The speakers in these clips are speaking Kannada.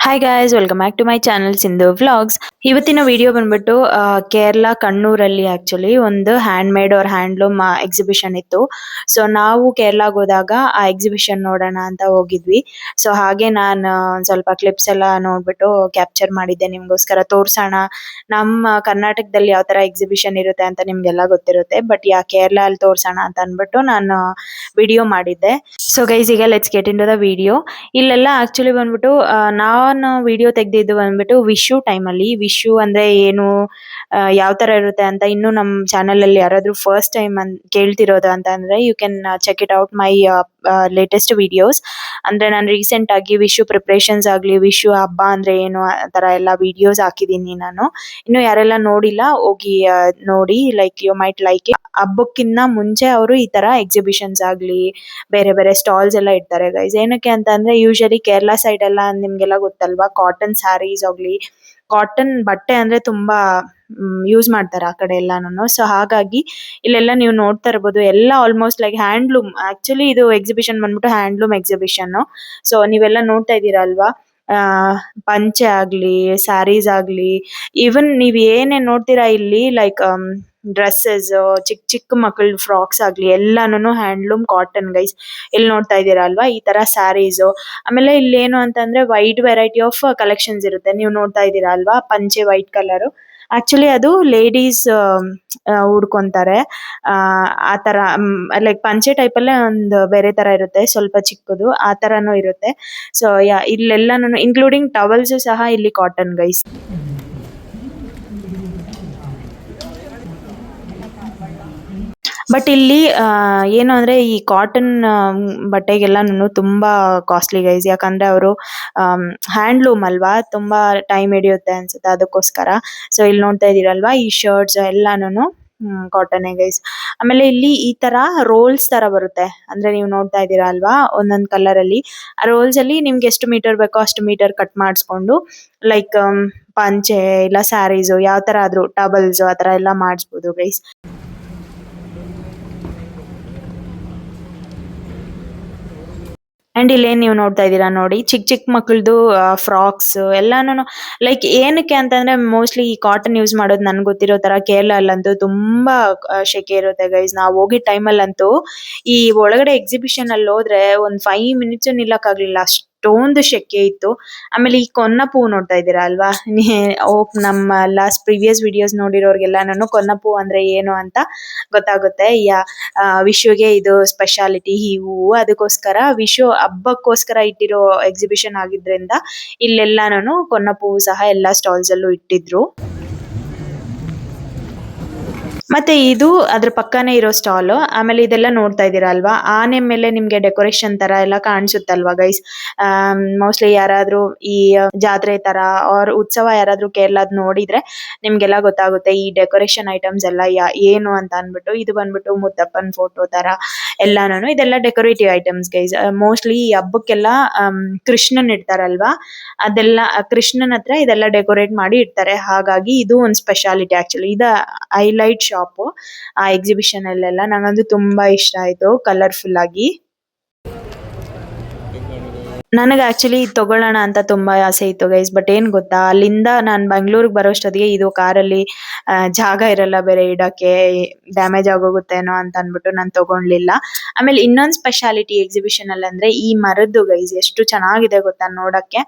Hi guys, welcome back to my channel Sindhu vlogs. ಇವತ್ತಿನ ವಿಡಿಯೋ ಬಂದ್ಬಿಟ್ಟು ಕೇರಳ ಕಣ್ಣೂರಲ್ಲಿ ಆಕ್ಚುಲಿ ಒಂದು hand made or handloom exhibition ಇತ್ತು. ಸೊ ನಾವು ಕೇರಳಗೆ ಹೋದಾಗ ಆ ಎಕ್ಸಿಬಿಷನ್ ನೋಡೋಣ ಅಂತ ಹೋಗಿದ್ವಿ. ಸೊ ಹಾಗೆ ನಾನು ಸ್ವಲ್ಪ ಕ್ಲಿಪ್ಸ್ ಎಲ್ಲ ನೋಡ್ಬಿಟ್ಟು ಕ್ಯಾಪ್ಚರ್ ಮಾಡಿದ್ದೆ, ನಿಮ್ಗೋಸ್ಕರ ತೋರ್ಸೋಣ. ನಮ್ಮ ಕರ್ನಾಟಕದಲ್ಲಿ ಯಾವ ತರ ಎಕ್ಸಿಬಿಷನ್ ಇರುತ್ತೆ ಅಂತ ನಿಮ್ಗೆಲ್ಲ ಗೊತ್ತಿರುತ್ತೆ, ಬಟ್ ಕೇರಳ ಅಲ್ಲಿ ತೋರ್ಸೋಣ ಅಂತ ಅನ್ಬಿಟ್ಟು ನಾನು ವಿಡಿಯೋ ಮಾಡಿದ್ದೆ. ಸೊ ಗೈಸ್, ಈಗ let's get in to the video. ಇಲ್ಲೆಲ್ಲ ಆಕ್ಚುಲಿ ಬಂದ್ಬಿಟ್ಟು ನಾನು ವಿಡಿಯೋ ತೆಗ್ದಿದ್ದು ಬಂದ್ಬಿಟ್ಟು ವಿಶು ಟೈಮಲ್ಲಿ. ವಿಶು ಅಂದ್ರೆ ಏನು, ಯಾವ ತರ ಇರುತ್ತೆ ಅಂತ ಇನ್ನು ನಮ್ಮ ಚಾನೆಲ್ ಅಲ್ಲಿ ಯಾರಾದ್ರೂ ಫಸ್ಟ್ ಟೈಮ್ ಕೇಳ್ತಿರೋದು ಅಂತ ಅಂದ್ರೆ you can check it out my latest videos. ಅಂದ್ರೆ ನಾನು ರೀಸೆಂಟ್ ಆಗಿ ವಿಶು ಪ್ರಿಪ್ರೇಷನ್ಸ್ ಆಗ್ಲಿ, ವಿಶು ಹಬ್ಬ ಅಂದ್ರೆ ಏನು ಆ ತರ ಎಲ್ಲ ವಿಡಿಯೋಸ್ ಹಾಕಿದೀನಿ ನಾನು. ಇನ್ನು ಯಾರೆಲ್ಲ ನೋಡಿಲ್ಲ ಹೋಗಿ ನೋಡಿ, like you might like it. ಹಬ್ಬಕ್ಕಿಂತ ಮುಂಚೆ ಅವರು ಈ ತರ ಎಕ್ಸಿಬಿಷನ್ಸ್ ಆಗ್ಲಿ, ಬೇರೆ ಬೇರೆ ಸ್ಟಾಲ್ಸ್ ಎಲ್ಲ ಇಡ್ತಾರೆ ಗೈಸ್. ಏನಕ್ಕೆ ಅಂತ ಅಂದ್ರೆ ಯೂಶಲಿ ಕೇರಳ ಸೈಡ್ ಎಲ್ಲ ನಿಮ್ಗೆಲ್ಲ ಗೊತ್ತಲ್ವಾ, ಕಾಟನ್ ಸ್ಯಾರೀಸ್ ಆಗ್ಲಿ, ಕಾಟನ್ ಬಟ್ಟೆ ಅಂದ್ರೆ ತುಂಬಾ ಯೂಸ್ ಮಾಡ್ತಾರೆ ಆ ಕಡೆ ಎಲ್ಲಾನು. ಸೊ ಹಾಗಾಗಿ ಇಲ್ಲೆಲ್ಲ ನೀವು ನೋಡ್ತಾ ಇರ್ಬೋದು, ಎಲ್ಲ ಆಲ್ಮೋಸ್ಟ್ ಲೈಕ್ ಹ್ಯಾಂಡ್ಲೂಮ್. ಆಕ್ಚುಲಿ ಇದು ಎಕ್ಸಿಬಿಷನ್ ಬಂದ್ಬಿಟ್ಟು ಹ್ಯಾಂಡ್ಲೂಮ್ ಎಕ್ಸಿಬಿಷನ್. ಸೊ ನೀವೆಲ್ಲ ನೋಡ್ತಾ ಇದ್ದೀರಾ ಅಲ್ವಾ, ಪಂಚೆ ಆಗ್ಲಿ, ಸ್ಯಾರೀಸ್ ಆಗ್ಲಿ, ಈವನ್ ನೀವ್ ಏನೇನ್ ನೋಡ್ತೀರಾ ಇಲ್ಲಿ, ಲೈಕ್ ಡ್ರೆಸ್ಸಸ್, ಚಿಕ್ಕ ಚಿಕ್ಕ ಮಕ್ಕಳ ಫ್ರಾಕ್ಸ್ ಆಗ್ಲಿ, ಎಲ್ಲಾನು ಹ್ಯಾಂಡ್ಲೂಮ್ ಕಾಟನ್ ಗೈಸ್. ಇಲ್ಲಿ ನೋಡ್ತಾ ಇದ್ದೀರಾ ಅಲ್ವಾ, ಈ ತರ ಸ್ಯಾರೀಸ್. ಆಮೇಲೆ ಇಲ್ಲಿ ಏನು ಅಂತಂದ್ರೆ ವೈಡ್ ವೆರೈಟಿ ಆಫ್ ಕಲೆಕ್ಷನ್ಸ್ ಇರುತ್ತೆ. ನೀವು ನೋಡ್ತಾ ಇದ್ದೀರಾ ಅಲ್ವಾ, ಪಂಚೆ ವೈಟ್ ಕಲರ್. ಆಕ್ಚುಲಿ ಅದು ಲೇಡೀಸ್ ಉಡ್ಕೊಂತಾರೆ. ಆ ತರ ಲೈಕ್ ಪಂಚೆ ಟೈಪ್ ಅಲ್ಲೇ ಒಂದು ಬೇರೆ ತರ ಇರುತ್ತೆ, ಸ್ವಲ್ಪ ಚಿಕ್ಕದು ಆ ತರನು ಇರುತ್ತೆ. ಸೊ ಇಲ್ಲೆಲ್ಲಾನು ಇನ್ಕ್ಲೂಡಿಂಗ್ ಟವಲ್ಸ್ ಸಹ ಇಲ್ಲಿ ಕಾಟನ್ ಗೈಸ್. ಬಟ್ ಇಲ್ಲಿ ಏನು ಅಂದ್ರೆ ಈ ಕಾಟನ್ ಬಟ್ಟೆಗೆಲ್ಲಾನು ತುಂಬಾ ಕಾಸ್ಟ್ಲಿ ಗೈಸ್. ಯಾಕಂದ್ರೆ ಅವರು ಹ್ಯಾಂಡ್ಲೂಮ್ ಅಲ್ವಾ, ತುಂಬಾ ಟೈಮ್ ಹಿಡಿಯುತ್ತೆ ಅನ್ಸುತ್ತೆ ಅದಕ್ಕೋಸ್ಕರ. ಸೊ ಇಲ್ಲಿ ನೋಡ್ತಾ ಇದೀರಲ್ವಾ, ಈ ಶರ್ಟ್ಸ್ ಎಲ್ಲಾನು ಕಾಟನ್ ಗೈಸ್. ಆಮೇಲೆ ಇಲ್ಲಿ ಈ ತರ ರೋಲ್ಸ್ ತರ ಬರುತ್ತೆ. ಅಂದ್ರೆ ನೀವು ನೋಡ್ತಾ ಇದ್ದೀರಾ ಅಲ್ವಾ, ಒಂದೊಂದ್ ಕಲರ್ ಅಲ್ಲಿ. ಆ ರೋಲ್ಸ್ ಅಲ್ಲಿ ನಿಮ್ಗೆ ಎಷ್ಟು ಮೀಟರ್ ಬೇಕೋ ಅಷ್ಟು ಮೀಟರ್ ಕಟ್ ಮಾಡಿಸ್ಕೊಂಡು, ಲೈಕ್ ಪಂಚೆ ಇಲ್ಲ ಸ್ಯಾರೀಸ್ ಯಾವ ತರ ಆದ್ರೂ ಟಬಲ್ಸ್ ಆ ತರ ಎಲ್ಲ ಮಾಡಿಸ್ಬೋದು ಗೈಸ್. ಅಂಡ್ ಇಲ್ಲೇನ್ ನೀವು ನೋಡ್ತಾ ಇದ್ದೀರಾ ನೋಡಿ, ಚಿಕ್ಕ ಚಿಕ್ಕ ಮಕ್ಕಳದು ಫ್ರಾಕ್ಸ್ ಎಲ್ಲಾನು. ಲೈಕ್ ಏನಕ್ಕೆ ಅಂತಂದ್ರೆ ಮೋಸ್ಟ್ಲಿ ಈ ಕಾಟನ್ ಯೂಸ್ ಮಾಡೋದು ನನ್ಗೆ ಗೊತ್ತಿರೋ ತರ ಕೇರಳ ಅಲ್ಲಂತೂ ತುಂಬಾ ಶೆಕೆ ಇರುತ್ತೆ ಗೈಸ್. ನಾವು ಹೋಗಿದ ಟೈಮಲ್ಲಂತೂ ಈ ಒಳಗಡೆ ಎಕ್ಸಿಬಿಷನ್ ಅಲ್ಲಿ ಹೋದ್ರೆ ಒಂದ್ 5 ಮಿನಿಟ್ಸ್ ನಿಲ್ಲಕ್ ಆಗ್ಲಿಲ್ಲ, ಅಷ್ಟೊಂದು ಶೆಕೆ ಇತ್ತು. ಆಮೇಲೆ ಈ ಕೊನ್ನಪೂ ನೋಡ್ತಾ ಇದ್ದೀರಾ ಅಲ್ವಾ, ನಮ್ಮ ಲಾಸ್ಟ್ ಪ್ರೀವಿಯಸ್ ವಿಡಿಯೋಸ್ ನೋಡಿರೋರ್ಗೆಲ್ಲ ನಾನು ಕೊನ್ನಪೂ ಅಂದ್ರೆ ಏನು ಅಂತ ಗೊತ್ತಾಗುತ್ತೆ. ವಿಶುಗೆ ಇದು ಸ್ಪೆಷಾಲಿಟಿ ಈ ಹೂವು, ಅದಕ್ಕೋಸ್ಕರ ವಿಶು ಹಬ್ಬಕ್ಕೋಸ್ಕರ ಇಟ್ಟಿರೋ ಎಕ್ಸಿಬಿಷನ್ ಆಗಿದ್ರಿಂದ ಇಲ್ಲೆಲ್ಲಾನು ಕೊನ್ನಪೂ ಸಹ ಎಲ್ಲಾ ಸ್ಟಾಲ್ಸ್ ಅಲ್ಲೂ ಇಟ್ಟಿದ್ರು. ಮತ್ತೆ ಇದು ಅದ್ರ ಪಕ್ಕನೇ ಇರೋ ಸ್ಟಾಲ್. ಆಮೇಲೆ ಇದೆಲ್ಲ ನೋಡ್ತಾ ಇದ್ದೀರಾ ಅಲ್ವಾ, ಆನೆ ಮೇಲೆ ನಿಮ್ಗೆ ಡೆಕೋರೇಷನ್ ತರ ಎಲ್ಲ ಕಾಣಿಸುತ್ತಲ್ವಾ ಗೈಸ್. ಮೋಸ್ಟ್ಲಿ ಯಾರಾದ್ರೂ ಈ ಜಾತ್ರೆ ತರ ಆರ್ ಉತ್ಸವ ಯಾರಾದ್ರೂ ಕೇರಳದ್ ನೋಡಿದ್ರೆ ನಿಮ್ಗೆಲ್ಲ ಗೊತ್ತಾಗುತ್ತೆ ಈ ಡೆಕೋರೇಷನ್ ಐಟಮ್ಸ್ ಎಲ್ಲ ಏನು ಅಂತ ಅನ್ಬಿಟ್ಟು. ಇದು ಬಂದ್ಬಿಟ್ಟು ಮುತ್ತಪ್ಪನ್ ಫೋಟೋ ತರ ಎಲ್ಲಾನು, ಇದೆಲ್ಲ ಡೆಕೋರೇಟಿವ್ ಐಟಮ್ಸ್ ಗೈಸ್. ಮೋಸ್ಟ್ಲಿ ಈ ಹಬ್ಬಕ್ಕೆಲ್ಲ ಕೃಷ್ಣನ್ ಇಡ್ತಾರಲ್ವಾ, ಅದೆಲ್ಲ ಕೃಷ್ಣನ್ ಹತ್ರ ಇದೆಲ್ಲ ಡೆಕೋರೇಟ್ ಮಾಡಿ ಇಡ್ತಾರೆ. ಹಾಗಾಗಿ ಇದು ಒಂದು ಸ್ಪೆಷಾಲಿಟಿ ಆಕ್ಚುಲಿ. ಇದು ಹೈಲೈಟ್ ಶಾಪ್ ಆ ಎಕ್ಸಿಬಿಷನ್ ಅಲ್ಲೆಲ್ಲ. ನಂಗಂತೂ ತುಂಬಾ ಇಷ್ಟ ಆಯ್ತು, ಕಲರ್ಫುಲ್ ಆಗಿ. ನನಗೆ ಆಕ್ಚುಲಿ ತಗೊಳ್ಳೋಣ ಅಂತ ತುಂಬಾ ಆಸೆ ಇತ್ತು ಗೈಸ್. ಬಟ್ ಏನ್ ಗೊತ್ತಾ, ಅಲ್ಲಿಂದ ನಾನು ಬೆಂಗಳೂರಿಗೆ ಬರೋಷ್ಟೊತ್ತಿಗೆ ಇದು ಕಾರಲ್ಲಿ ಜಾಗ ಇರಲ್ಲ ಬೇರೆ ಇಡಕ್ಕೆ, ಡ್ಯಾಮೇಜ್ ಆಗೋಗುತ್ತೇನೋ ಅಂತ ಅನ್ಬಿಟ್ಟು ನಾನು ತಗೊಂಡ್ಲಿಲ್ಲ. ಆಮೇಲೆ ಇನ್ನೊಂದು ಸ್ಪೆಷಾಲಿಟಿ ಎಕ್ಸಿಬಿಷನ್ ಅಲ್ಲಿ ಅಂದ್ರೆ ಈ ಮರದ್ದು ಗೈಸ್, ಎಷ್ಟು ಚೆನ್ನಾಗಿದೆ ಗೊತ್ತಾ ನೋಡಕ್ಕೆ.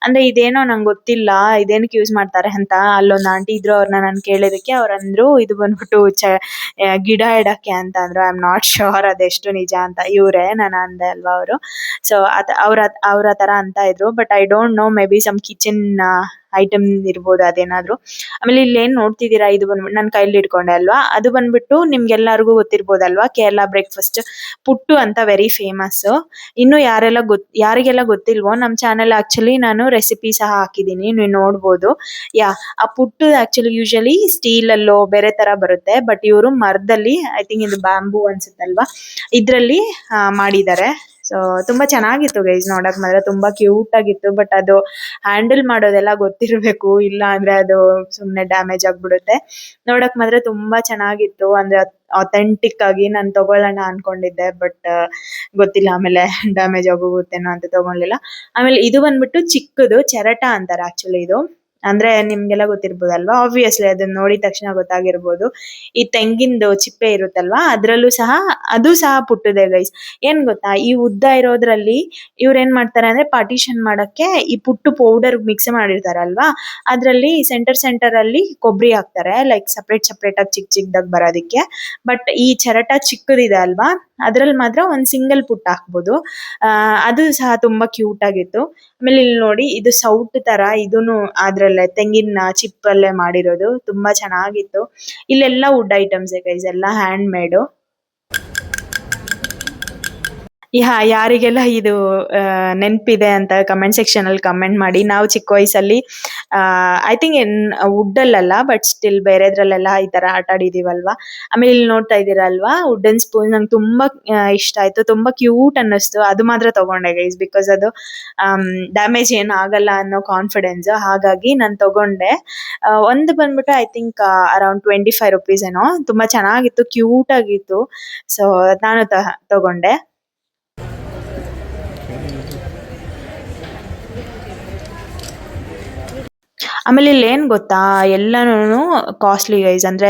ಅಂದ್ರೆ ಇದೇನೋ ನಂಗೆ ಗೊತ್ತಿಲ್ಲ ಇದೇನಕ್ಕೆ ಯೂಸ್ ಮಾಡ್ತಾರೆ ಅಂತ. ಅಲ್ಲೊಂದು ಆಂಟಿ ಇದ್ರು, ಅವ್ರನ್ನ ನಾನು ಕೇಳಿದಕ್ಕೆ ಅವ್ರಂದ್ರು ಇದು ಬಂದ್ಬಿಟ್ಟು ಗಿಡ ಇಡಕ್ಕೆ ಅಂತ ಅಂದ್ರು. ಐ ಆಮ್ ನಾಟ್ ಶೋರ್ ಅದೆಷ್ಟು ನಿಜ ಅಂತ. ಇವ್ರೆ ನಾನು ಅಂದೆ ಅಲ್ವಾ ಅವರು. ಸೊ ಅವ್ರ ತರ ಅಂತ ಇದ್ರು, but I don't know, maybe some kitchen item ಇರ್ಬೋದು ಅದೇನಾದ್ರು. ಆಮೇಲೆ ಇಲ್ಲಿ ಏನ್ ನೋಡ್ತಿದ್ದೀರಾ, ಇದು ಬಂದ್ಬಿಟ್ಟು ನನ್ನ ಕೈಲಿ ಇಟ್ಕೊಂಡೆ ಅಲ್ವಾ, ಅದು ಬಂದ್ಬಿಟ್ಟು ನಿಮ್ಗೆಲ್ಲರಿಗೂ ಗೊತ್ತಿರ್ಬೋದಲ್ವಾ, ಕೇರಳ ಬ್ರೇಕ್ಫಾಸ್ಟ್ ಪುಟ್ಟು ಅಂತ ವೆರಿ ಫೇಮಸ್. ಇನ್ನು ಯಾರಿಗೆಲ್ಲ ಗೊತ್ತಿಲ್ವೋ, ನಮ್ಮ ಚಾನೆಲ್ ಆಕ್ಚುಲಿ ನಾನು ರೆಸಿಪಿ ಸಹ ಹಾಕಿದೀನಿ, ನೀವು ನೋಡ್ಬೋದು. ಆ ಪುಟ್ಟು ಆಕ್ಚುಲಿ ಯೂಶಲಿ ಸ್ಟೀಲ್ ಅಲ್ಲೋ ಬೇರೆ ತರ ಬರುತ್ತೆ, ಬಟ್ ಇವರು ಮರದಲ್ಲಿ, ಐ ಥಿಂಕ್ ಇದು ಬ್ಯಾಂಬೂ ಅನ್ಸುತ್ತಲ್ವಾ, ಇದ್ರಲ್ಲಿ ಮಾಡಿದ್ದಾರೆ. ಸೊ ಸೊ ತುಂಬಾ ಚೆನ್ನಾಗಿತ್ತು ಗೈಸ್, ನೋಡಕ್ ಮಾತ್ರ ತುಂಬಾ ಕ್ಯೂಟ್ ಆಗಿತ್ತು. ಬಟ್ ಅದು ಹ್ಯಾಂಡಲ್ ಮಾಡೋದೆಲ್ಲ ಗೊತ್ತಿರ್ಬೇಕು, ಇಲ್ಲ ಅಂದ್ರೆ ಅದು ಸುಮ್ನೆ ಡ್ಯಾಮೇಜ್ ಆಗ್ಬಿಡುತ್ತೆ. ನೋಡಕ್ ಮಾತ್ರ ತುಂಬಾ ಚೆನ್ನಾಗಿತ್ತು, ಅಂದ್ರೆ ಅಥೆಂಟಿಕ್ ಆಗಿ ನಾನು ತಗೊಳ್ಳೋಣ ಅನ್ಕೊಂಡಿದ್ದೆ. ಬಟ್ ಗೊತ್ತಿಲ್ಲ, ಆಮೇಲೆ ಡ್ಯಾಮೇಜ್ ಆಗೋಗುತ್ತೇನೋ ಅಂತ ತಗೊಳ್ಳಿಲ್ಲ. ಆಮೇಲೆ ಇದು ಬಂದ್ಬಿಟ್ಟು ಚಿಕ್ಕದು ಚೆರಟ ಅಂತಾರೆ ಆಕ್ಚುಲಿ ಇದು. ಅಂದ್ರೆ ನಿಮ್ಗೆಲ್ಲ ಗೊತ್ತಿರ್ಬೋದಲ್ವಾ, ಆಬ್ವಿಯಸ್ಲಿ ಅದನ್ನ ನೋಡಿದ ತಕ್ಷಣ ಗೊತ್ತಾಗಿರ್ಬೋದು. ಈ ತೆಂಗಿಂದು ಚಿಪ್ಪೆ ಇರುತ್ತಲ್ವಾ, ಅದ್ರಲ್ಲೂ ಸಹ ಅದು ಸಹ ಪುಟ್ಟದೆ ಗೈಸ್. ಏನ್ ಗೊತ್ತಾ, ಈ ಉದ್ದ ಇರೋದ್ರಲ್ಲಿ ಇವ್ರ ಏನ್ ಮಾಡ್ತಾರೆ ಅಂದ್ರೆ ಪಾರ್ಟಿಷನ್ ಮಾಡಕ್ಕೆ ಈ ಪುಟ್ಟು ಪೌಡರ್ ಮಿಕ್ಸ್ ಮಾಡಿರ್ತಾರಲ್ವಾ, ಅದ್ರಲ್ಲಿ ಸೆಂಟರ್ ಅಲ್ಲಿ ಕೊಬ್ಬರಿ ಹಾಕ್ತಾರೆ, ಲೈಕ್ ಸಪ್ರೇಟ್ ಆಗಿ ಚಿಕ್ಕದಾಗಿ ಬರೋದಿಕ್ಕೆ. ಬಟ್ ಈ ಚೆರಟ ಚಿಕ್ಕದಿದೆ ಅಲ್ವಾ, ಅದ್ರಲ್ಲಿ ಮಾತ್ರ ಒಂದ್ ಸಿಂಗಲ್ ಪುಟ್ ಹಾಕ್ಬೋದು. ಅದು ಸಹ ತುಂಬಾ ಕ್ಯೂಟ್ ಆಗಿತ್ತು. ಆಮೇಲೆ ಇಲ್ಲಿ ನೋಡಿ, ಇದು ಸೌಟ್ ತರ, ಇದೂನು ಅದ್ರಲ್ಲೇ ತೆಂಗಿನ ಚಿಪ್ಪಲ್ಲೇ ಮಾಡಿರೋದು, ತುಂಬಾ ಚೆನ್ನಾಗಿತ್ತು. ಇಲ್ಲೆಲ್ಲ ವುಡ್ ಐಟಮ್ಸ್ ಗೈಸ್, ಎಲ್ಲ ಹ್ಯಾಂಡ್ ಮೇಡ್. ಯಾರಿಗೆಲ್ಲ ಇದು ನೆನಪಿದೆ ಅಂತ ಕಮೆಂಟ್ ಸೆಕ್ಷನ್ ಅಲ್ಲಿ ಕಮೆಂಟ್ ಮಾಡಿ. ನಾವು ಚಿಕ್ಕ ವಯಸ್ಸಲ್ಲಿ ಐ ಥಿಂಕ್ ವುಡ್ ಅಲ್ಲ, ಬಟ್ ಸ್ಟಿಲ್ ಬೇರೆದ್ರಲ್ಲೆಲ್ಲ ಈ ತರ ಆಟ ಆಡಿದೀವಲ್ವಾ. ಆಮೇಲೆ ಇಲ್ಲಿ ನೋಡ್ತಾ ಇದೀರಲ್ವಾ, ವುಡನ್ ಸ್ಪೂನ್ ನಂಗೆ ತುಂಬಾ ಇಷ್ಟ ಆಯ್ತು, ತುಂಬಾ ಕ್ಯೂಟ್ ಅನ್ನಿಸ್ತು. ಅದು ಮಾತ್ರ ತಗೊಂಡೆ ಗೈಸ್, ಬಿಕಾಸ್ ಅದು ಡ್ಯಾಮೇಜ್ ಏನು ಆಗಲ್ಲ ಅನ್ನೋ ಕಾನ್ಫಿಡೆನ್ಸ್, ಹಾಗಾಗಿ ನಾನು ತಗೊಂಡೆ. ಒಂದು ಬಂದ್ಬಿಟ್ಟು ಐ ಥಿಂಕ್ ಅರೌಂಡ್ 25 rupees ಏನೋ, ತುಂಬಾ ಚೆನ್ನಾಗಿತ್ತು, ಕ್ಯೂಟ್ ಆಗಿತ್ತು. ಸೊ ನಾನು ತಗೊಂಡೆ. ಆಮೇಲೆ ಇಲ್ಲಿ ಏನ್ ಗೊತ್ತಾ, ಎಲ್ಲಾನು ಕಾಸ್ಟ್ಲಿ ಗೈಸ್. ಅಂದ್ರೆ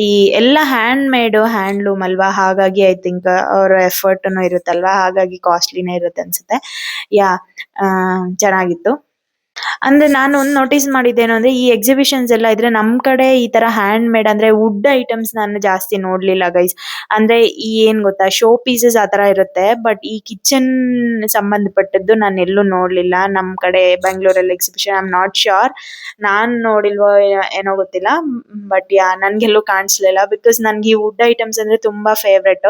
ಈ ಎಲ್ಲ ಹ್ಯಾಂಡ್ ಮೇಡ್, ಹ್ಯಾಂಡ್ಲೂಮ್ ಅಲ್ವಾ, ಹಾಗಾಗಿ ಐ ಥಿಂಕ್ ಅವ್ರ ಎಫರ್ಟ್ನು ಇರುತ್ತಲ್ವಾ, ಹಾಗಾಗಿ ಕಾಸ್ಟ್ಲಿನೇ ಇರುತ್ತೆ ಅನ್ಸುತ್ತೆ. ಯಾ ಚೆನ್ನಾಗಿತ್ತು. ಅಂದ್ರೆ ನಾನು ಒಂದು ನೋಟಿಸ್ ಮಾಡಿದ್ದೇನು ಅಂದ್ರೆ, ಈ ಎಕ್ಸಿಬಿಷನ್ಸ್ ಎಲ್ಲ ಇದ್ರೆ ನಮ್ ಕಡೆ ಈ ತರ ಹ್ಯಾಂಡ್ ಮೇಡ್ ಅಂದ್ರೆ ವುಡ್ ಐಟಮ್ಸ್ ನಾನು ಜಾಸ್ತಿ ನೋಡ್ಲಿಲ್ಲ ಗೈಸ್. ಅಂದ್ರೆ ಈ ಏನ್ ಗೊತ್ತಾ, ಶೋ ಪೀಸಸ್ ಆತರ ಇರುತ್ತೆ, ಬಟ್ ಈ ಕಿಚನ್ ಸಂಬಂಧಪಟ್ಟದ್ದು ನಾನು ಎಲ್ಲೂ ನೋಡ್ಲಿಲ್ಲ ನಮ್ ಕಡೆ ಬೆಂಗಳೂರಲ್ಲಿ exhibition. I am not sure, ನಾನ್ ನೋಡಿಲ್ವೋ ಏನೋ ಗೊತ್ತಿಲ್ಲ, ಬಟ್ ನನ್ಗೆಲ್ಲೂ ಕಾಣಿಸ್ಲಿಲ್ಲ. ಬಿಕಾಸ್ ನನ್ಗೆ ಈ ವುಡ್ ಐಟಮ್ಸ್ ಅಂದ್ರೆ ತುಂಬಾ ಫೇವ್ರೆಟ್.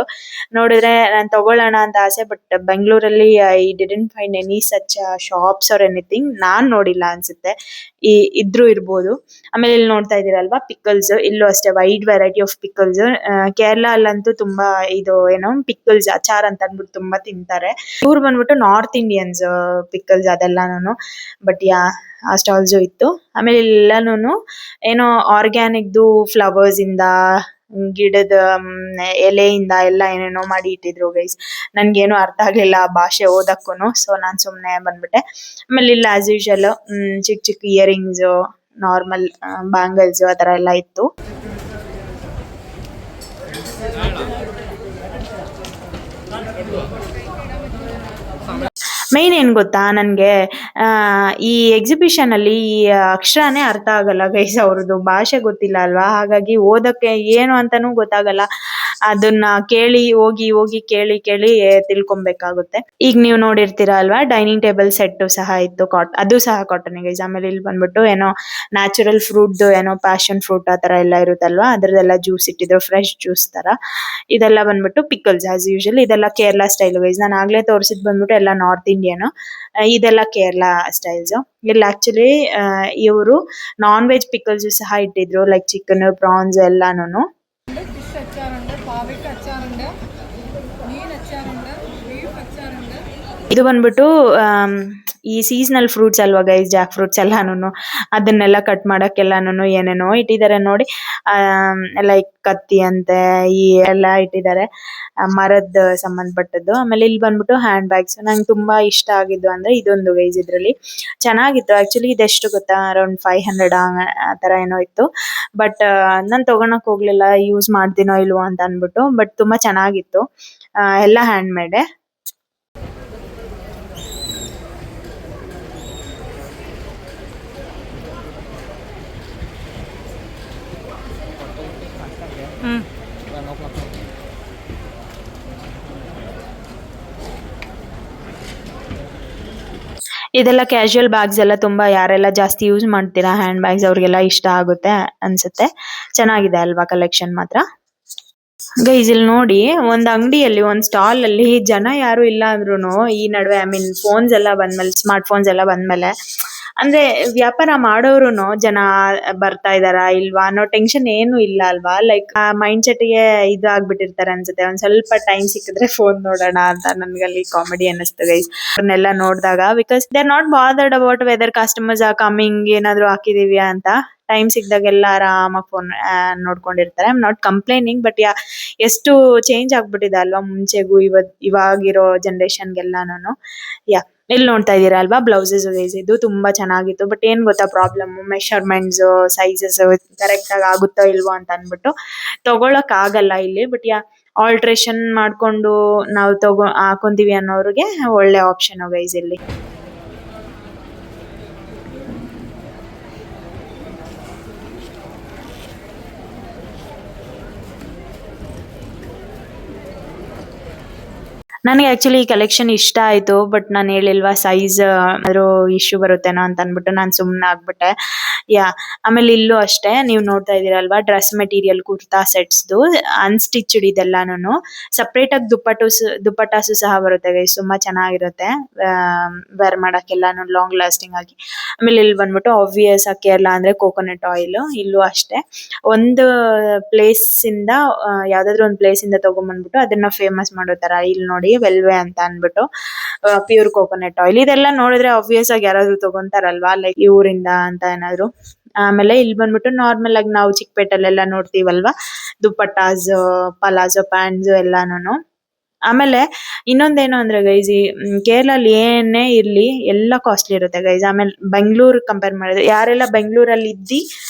ನೋಡಿದ್ರೆ ನಾನು ತಗೊಳ್ಳೋಣ ಅಂತ ಆಸೆ, ಬಟ್ ಬೆಂಗಳೂರಲ್ಲಿ I didn't find any such shops or anything. ನಾನ್ ನೋಡಿಲ್ಲ ಅನ್ಸುತ್ತೆ, ಇದ್ರೂ ಇರ್ಬೋದು. ಆಮೇಲೆ ಇಲ್ಲಿ ನೋಡ್ತಾ ಇದೀರಲ್ವಾ ಪಿಕಲ್ಸ್, ಇಲ್ಲೂ ಅಷ್ಟೇ wide variety of pickles. Kerala ಅಲ್ಲಂತೂ ತುಂಬಾ ಇದು ಏನೋ ಪಿಕಲ್ಸ್ ಅಚಾರ್ ಅಂತ ಅಂದ್ಬಿಟ್ಟು ತುಂಬಾ ತಿಂತಾರೆ. ಇವ್ರು ಬಂದ್ಬಿಟ್ಟು ನಾರ್ತ್ ಇಂಡಿಯನ್ಸ್ ಪಿಕಲ್ಸ್ ಅದೆಲ್ಲಾನು. ಬಟ್ ಆ ಸ್ಟಾಲ್ಸು ಇತ್ತು. ಆಮೇಲೆ ಎಲ್ಲಾನು ಏನೋ ಆರ್ಗ್ಯಾನಿಕ್ದು ಫ್ಲವರ್ಸ್ ಇಂದ, ಗಿಡದ ಎಲೆಯಿಂದ ಎಲ್ಲ ಏನೇನೋ ಮಾಡಿ ಇಟ್ಟಿದ್ರು ಗೈಸ್. ನನ್ಗೇನು ಅರ್ಥ ಆಗ್ಲಿಲ್ಲ ಆ ಭಾಷೆ ಓದಕ್ಕೂನು, ಸೊ ನಾನ್ ಸುಮ್ನೆ ಬಂದ್ಬಿಟ್ಟೆ. ಆಮೇಲೆ ಇಲ್ಲ ಆಸ್ ಯೂಶುವಲ್ ಚಿಕ್ಕ ಇಯರಿಂಗ್ಸ್, ನಾರ್ಮಲ್ ಬ್ಯಾಂಗಲ್ಸ್ ಆ ತರ ಎಲ್ಲ ಇತ್ತು. ಮೇನ್ ಏನ್ ಗೊತ್ತಾ, ನನ್ಗೆ ಈ ಎಕ್ಸಿಬಿಷನ್ ಅಲ್ಲಿ ಈ ಅಕ್ಷರನೇ ಅರ್ಥ ಆಗಲ್ಲ ಗೈಸ್, ಅವ್ರದ್ದು ಭಾಷೆ ಗೊತ್ತಿಲ್ಲ ಅಲ್ವಾ, ಹಾಗಾಗಿ ಓದಕ್ಕೆ ಏನು ಅಂತಾನೂ ಗೊತ್ತಾಗಲ್ಲ. ಅದನ್ನ ಹೋಗಿ ಕೇಳಿ ತಿಳ್ಕೊಬೇಕಾಗುತ್ತೆ. ಈಗ ನೀವು ನೋಡಿರ್ತೀರಾ ಅಲ್ವಾ, ಡೈನಿಂಗ್ ಟೇಬಲ್ ಸೆಟ್ ಸಹ ಇತ್ತು, ಅದು ಸಹ ಕಾಟನ್ ಗೈಸ್. ಆಮೇಲೆ ಇಲ್ಲಿ ಬಂದ್ಬಿಟ್ಟು ಏನೋ ನ್ಯಾಚುರಲ್ ಫ್ರೂಟ್, ಏನೋ ಪ್ಯಾಷನ್ ಫ್ರೂಟ್ ಆ ತರ ಎಲ್ಲ ಇರುತ್ತಲ್ವಾ, ಅದ್ರದ್ದೆಲ್ಲ ಜ್ಯೂಸ್ ಇಟ್ಟಿದ್ರು, ಫ್ರೆಶ್ ಜ್ಯೂಸ್ ತರ. ಇದೆಲ್ಲ ಬಂದ್ಬಿಟ್ಟು ಪಿಕಲ್ಸ್ ಆಸ್ ಯೂಶುವಲ್. ಇದೆಲ್ಲ ಕೇರಳ ಸ್ಟೈಲ್ ಗೈಸ್. ನಾನು ಆಗ್ಲೇ ತೋರಿಸಿದ್ ಬಂದ್ಬಿಟ್ಟು ಎಲ್ಲ ನಾರ್ತ್ ಇಂಡಿಯನ್, ಇದೆಲ್ಲ ಕೇರಳ ಸ್ಟೈಲ್ಸ್. ಇಲ್ಲಿ ಆಕ್ಚುಲಿ ಇವರು ನಾನ್ ವೆಜ್ ಪಿಕಲ್ಸ್ ಸಹ ಇಟ್ಟಿದ್ರು, ಲೈಕ್ ಚಿಕನ್, ಪ್ರಾನ್ಸ್ ಎಲ್ಲಾನು. ಇದು ಬಂದ್ಬಿಟ್ಟು ಈ ಸೀಸನಲ್ ಫ್ರೂಟ್ಸ್ ಅಲ್ವಾ ಗೈಸ್, ಜಾಕ್ ಫ್ರೂಟ್ಸ್ ಎಲ್ಲಾನು, ಅದನ್ನೆಲ್ಲ ಕಟ್ ಮಾಡಕ್ಕೆಲ್ಲಾನು ಏನೇನೋ ಇಟ್ಟಿದ್ದಾರೆ ನೋಡಿ. ಲೈಕ್ ಕತ್ತಿ ಅಂತೆ, ಈ ಎಲ್ಲ ಇಟ್ಟಿದ್ದಾರೆ ಮರದ ಸಂಬಂಧಪಟ್ಟದ್ದು. ಆಮೇಲೆ ಇಲ್ಲಿ ಬಂದ್ಬಿಟ್ಟು ಹ್ಯಾಂಡ್ ಬ್ಯಾಗ್ಸ್. ನಂಗೆ ತುಂಬಾ ಇಷ್ಟ ಆಗಿದ್ದು ಅಂದ್ರೆ ಇದೊಂದು ಗೈಸ್, ಇದ್ರಲ್ಲಿ ಚೆನ್ನಾಗಿತ್ತು ಆಕ್ಚುಲಿ. ಇದೆಷ್ಟು ಗೊತ್ತಾ, ಅರೌಂಡ್ 500 ಆ ತರ ಏನೋ ಇತ್ತು. ಬಟ್ ನಾನ್ ತಗೊಳಕ್ ಹೋಗ್ಲಿಲ್ಲ, ಯೂಸ್ ಮಾಡ್ತೀನೋ ಇಲ್ವೋ ಅಂತ ಅನ್ಬಿಟ್ಟು. ಬಟ್ ತುಂಬಾ ಚೆನ್ನಾಗಿತ್ತು, ಎಲ್ಲ ಹ್ಯಾಂಡ್ ಮೇಡ್. ಇದೆಲ್ಲ ಕ್ಯಾಶುಯಲ್ ಬ್ಯಾಗ್ಸ್ ಎಲ್ಲ ತುಂಬಾ ಯಾರೆಲ್ಲ ಜಾಸ್ತಿ ಯೂಸ್ ಮಾಡ್ತೀರಾ ಹ್ಯಾಂಡ್ ಬ್ಯಾಗ್ಸ್, ಅವ್ರಿಗೆಲ್ಲ ಇಷ್ಟ ಆಗುತ್ತೆ ಅನ್ಸುತ್ತೆ. ಚೆನ್ನಾಗಿದೆ ಅಲ್ವಾ ಕಲೆಕ್ಷನ್ ಮಾತ್ರ. ಗೈಸ್ ಇಲ್ಲಿ ನೋಡಿ, ಒಂದ್ ಅಂಗಡಿಯಲ್ಲಿ, ಒಂದ್ ಸ್ಟಾಲ್ ಅಲ್ಲಿ ಜನ ಯಾರು ಇಲ್ಲ ಅಂದ್ರೂನು, ಈ ನಡುವೆ ಐ ಮೀನ್ ಫೋನ್ಸ್ ಎಲ್ಲ ಬಂದ್ಮೇಲೆ, ಸ್ಮಾರ್ಟ್ ಫೋನ್ಸ್ ಎಲ್ಲ ಬಂದ್ಮೇಲೆ ಅಂದ್ರೆ ವ್ಯಾಪಾರ ಮಾಡೋರುನು ಜನ ಬರ್ತಾ ಇದಾರಾ ಇಲ್ವಾ ಅನ್ನೋ ಟೆನ್ಷನ್ ಏನು ಇಲ್ಲ ಅಲ್ವಾ. ಲೈಕ್ ಆ ಮೈಂಡ್ ಸೆಟ್ಗೆ ಇದು ಆಗ್ಬಿಟ್ಟಿರ್ತಾರೆ ಅನ್ಸುತ್ತೆ. ಒಂದ್ ಸ್ವಲ್ಪ ಟೈಮ್ ಸಿಕ್ಕಿದ್ರೆ ಫೋನ್ ನೋಡೋಣ ಅಂತ ನನ್ಗಲ್ಲಿ ಕಾಮಿಡಿ ಅನ್ನಿಸ್ತು ಗೈಸ್ ಅವ್ರನ್ನೆಲ್ಲ ನೋಡಿದಾಗ. Because they are not bothered about whether customers are coming, ಏನಾದ್ರು ಹಾಕಿದೀವಿ ಅಂತ. ಟೈಮ್ ಸಿಕ್ದಾಗೆಲ್ಲ ಆರಾಮಾಗಿ ಫೋನ್ ನೋಡ್ಕೊಂಡಿರ್ತಾರೆ. I am not complaining, but ಎಷ್ಟು ಚೇಂಜ್ ಆಗ್ಬಿಟ್ಟಿದೆ ಅಲ್ವಾ ಮುಂಚೆಗೂ ಇವಾಗಿರೋ ಜನರೇಷನ್ಗೆಲ್ಲಾನು. ಯಾ ಇಲ್ಲಿ ನೋಡ್ತಾ ಇದೀರಾ ಅಲ್ವಾ ಬ್ಲೌಸಸ್ ಇದು ತುಂಬಾ ಚೆನ್ನಾಗಿತ್ತು. ಬಟ್ ಏನ್ ಗೊತ್ತಾ ಪ್ರಾಬ್ಲಮ್, ಮೆಷರ್ಮೆಂಟ್ಸ್ ಸೈಜಸ್ ಕರೆಕ್ಟ್ ಆಗಿ ಆಗುತ್ತೋ ಇಲ್ವೋ ಅಂತ ಅನ್ಬಿಟ್ಟು ತಗೊಳಕ್ ಆಗಲ್ಲ ಇಲ್ಲಿ. ಬಟ್ ಆಲ್ಟ್ರೇಷನ್ ಮಾಡ್ಕೊಂಡು ನಾವು ಹಾಕೊಂತೀವಿ ಅನ್ನೋರಿಗೆ ಒಳ್ಳೆ ಆಪ್ಷನ್ ಗೈಸ್ ಇಲ್ಲಿ. ನನಗೆ ಆಕ್ಚುಲಿ ಈ ಕಲೆಕ್ಷನ್ ಇಷ್ಟ ಆಯ್ತು. ಬಟ್ ನಾನು ಹೇಳಿಲ್ವಾ ಸೈಜ್ ಅದ್ರ ಇಶ್ಯೂ ಬರುತ್ತೇನೋ ಅಂತ ಅನ್ಬಿಟ್ಟು ನಾನು ಸುಮ್ನೆ ಆಗ್ಬಿಟ್ಟೆ. ಆಮೇಲೆ ಇಲ್ಲೂ ಅಷ್ಟೇ ನೀವು ನೋಡ್ತಾ ಇದೀರಲ್ವಾ dress material kurta ಸೆಟ್ಸ್ದು unstitched ಇದೆಲ್ಲಾನು. Separate ಆಗಿ ದುಪ್ಪಟ್ಟಾಸು ಸಹ ಬರುತ್ತೆ ಗೈಸ್, ತುಂಬಾ ಚೆನ್ನಾಗಿರುತ್ತೆ ವೇರ್ ಮಾಡಕ್ಕೆಲ್ಲಾನು ಲಾಂಗ್ ಲಾಸ್ಟಿಂಗ್ ಆಗಿ. ಆಮೇಲೆ ಇಲ್ಲಿ ಬಂದ್ಬಿಟ್ಟು ಆಬ್ವಿಯಸ್ ಕೇರಳ ಅಂದ್ರೆ ಕೋಕೋನಟ್ ಆಯಿಲ್. ಇಲ್ಲೂ ಅಷ್ಟೇ ಒಂದು ಪ್ಲೇಸ್ ಇಂದ ಯಾವ್ದಾದ್ರು ಒಂದು ಪ್ಲೇಸ್ ಇಂದ ತಗೊಂಡ್ಬಂದ್ಬಿಟ್ಟು ಅದನ್ನ ಫೇಮಸ್ ಮಾಡೋ ತರ. ಇಲ್ಲಿ ನೋಡಿ ವೆಲ್ವೆ ಅಂತ ಅನ್ಬಿಟ್ಟು ಪ್ಯೂರ್ ಕೋಕೋನಟ್ ಆಯಿಲ್. ಇದೆಲ್ಲ ನೋಡಿದ್ರೆ ಆಬ್ವಿಯಸ್ ಆಗಿ ಯಾರಾದ್ರೂ ತಗೊಂತಾರಲ್ವಾ ಲೈಕ್ ಈ ಊರಿಂದ ಅಂತ ಏನಾದ್ರು. ಆಮೇಲೆ ಇಲ್ಲಿ ಬಂದ್ಬಿಟ್ಟು ನಾರ್ಮಲ್ ಆಗಿ ನಾವು ಚಿಕ್ಕಪೇಟೆಲೆಲ್ಲ ನೋಡ್ತೀವಲ್ವಾ ದುಪ್ಪಟ್ಟಾಸ್, ಪಲಾಜೋ ಪ್ಯಾಂಟ್ಸ್ ಎಲ್ಲಾನು. ಆಮೇಲೆ ಇನ್ನೊಂದೇನು ಅಂದ್ರೆ ಗೈಸ್ ಕೇರಳಲ್ಲಿ ಏನೇ ಇರ್ಲಿ ಎಲ್ಲ ಕಾಸ್ಟ್ಲಿ ಇರುತ್ತೆ ಗೈಸ್. ಆಮೇಲೆ ಬೆಂಗಳೂರು ಕಂಪೇರ್ ಮಾಡಿದ್ರೆ ಯಾರೆಲ್ಲ ಬೆಂಗಳೂರಲ್ಲಿ ಇದ್ದಿ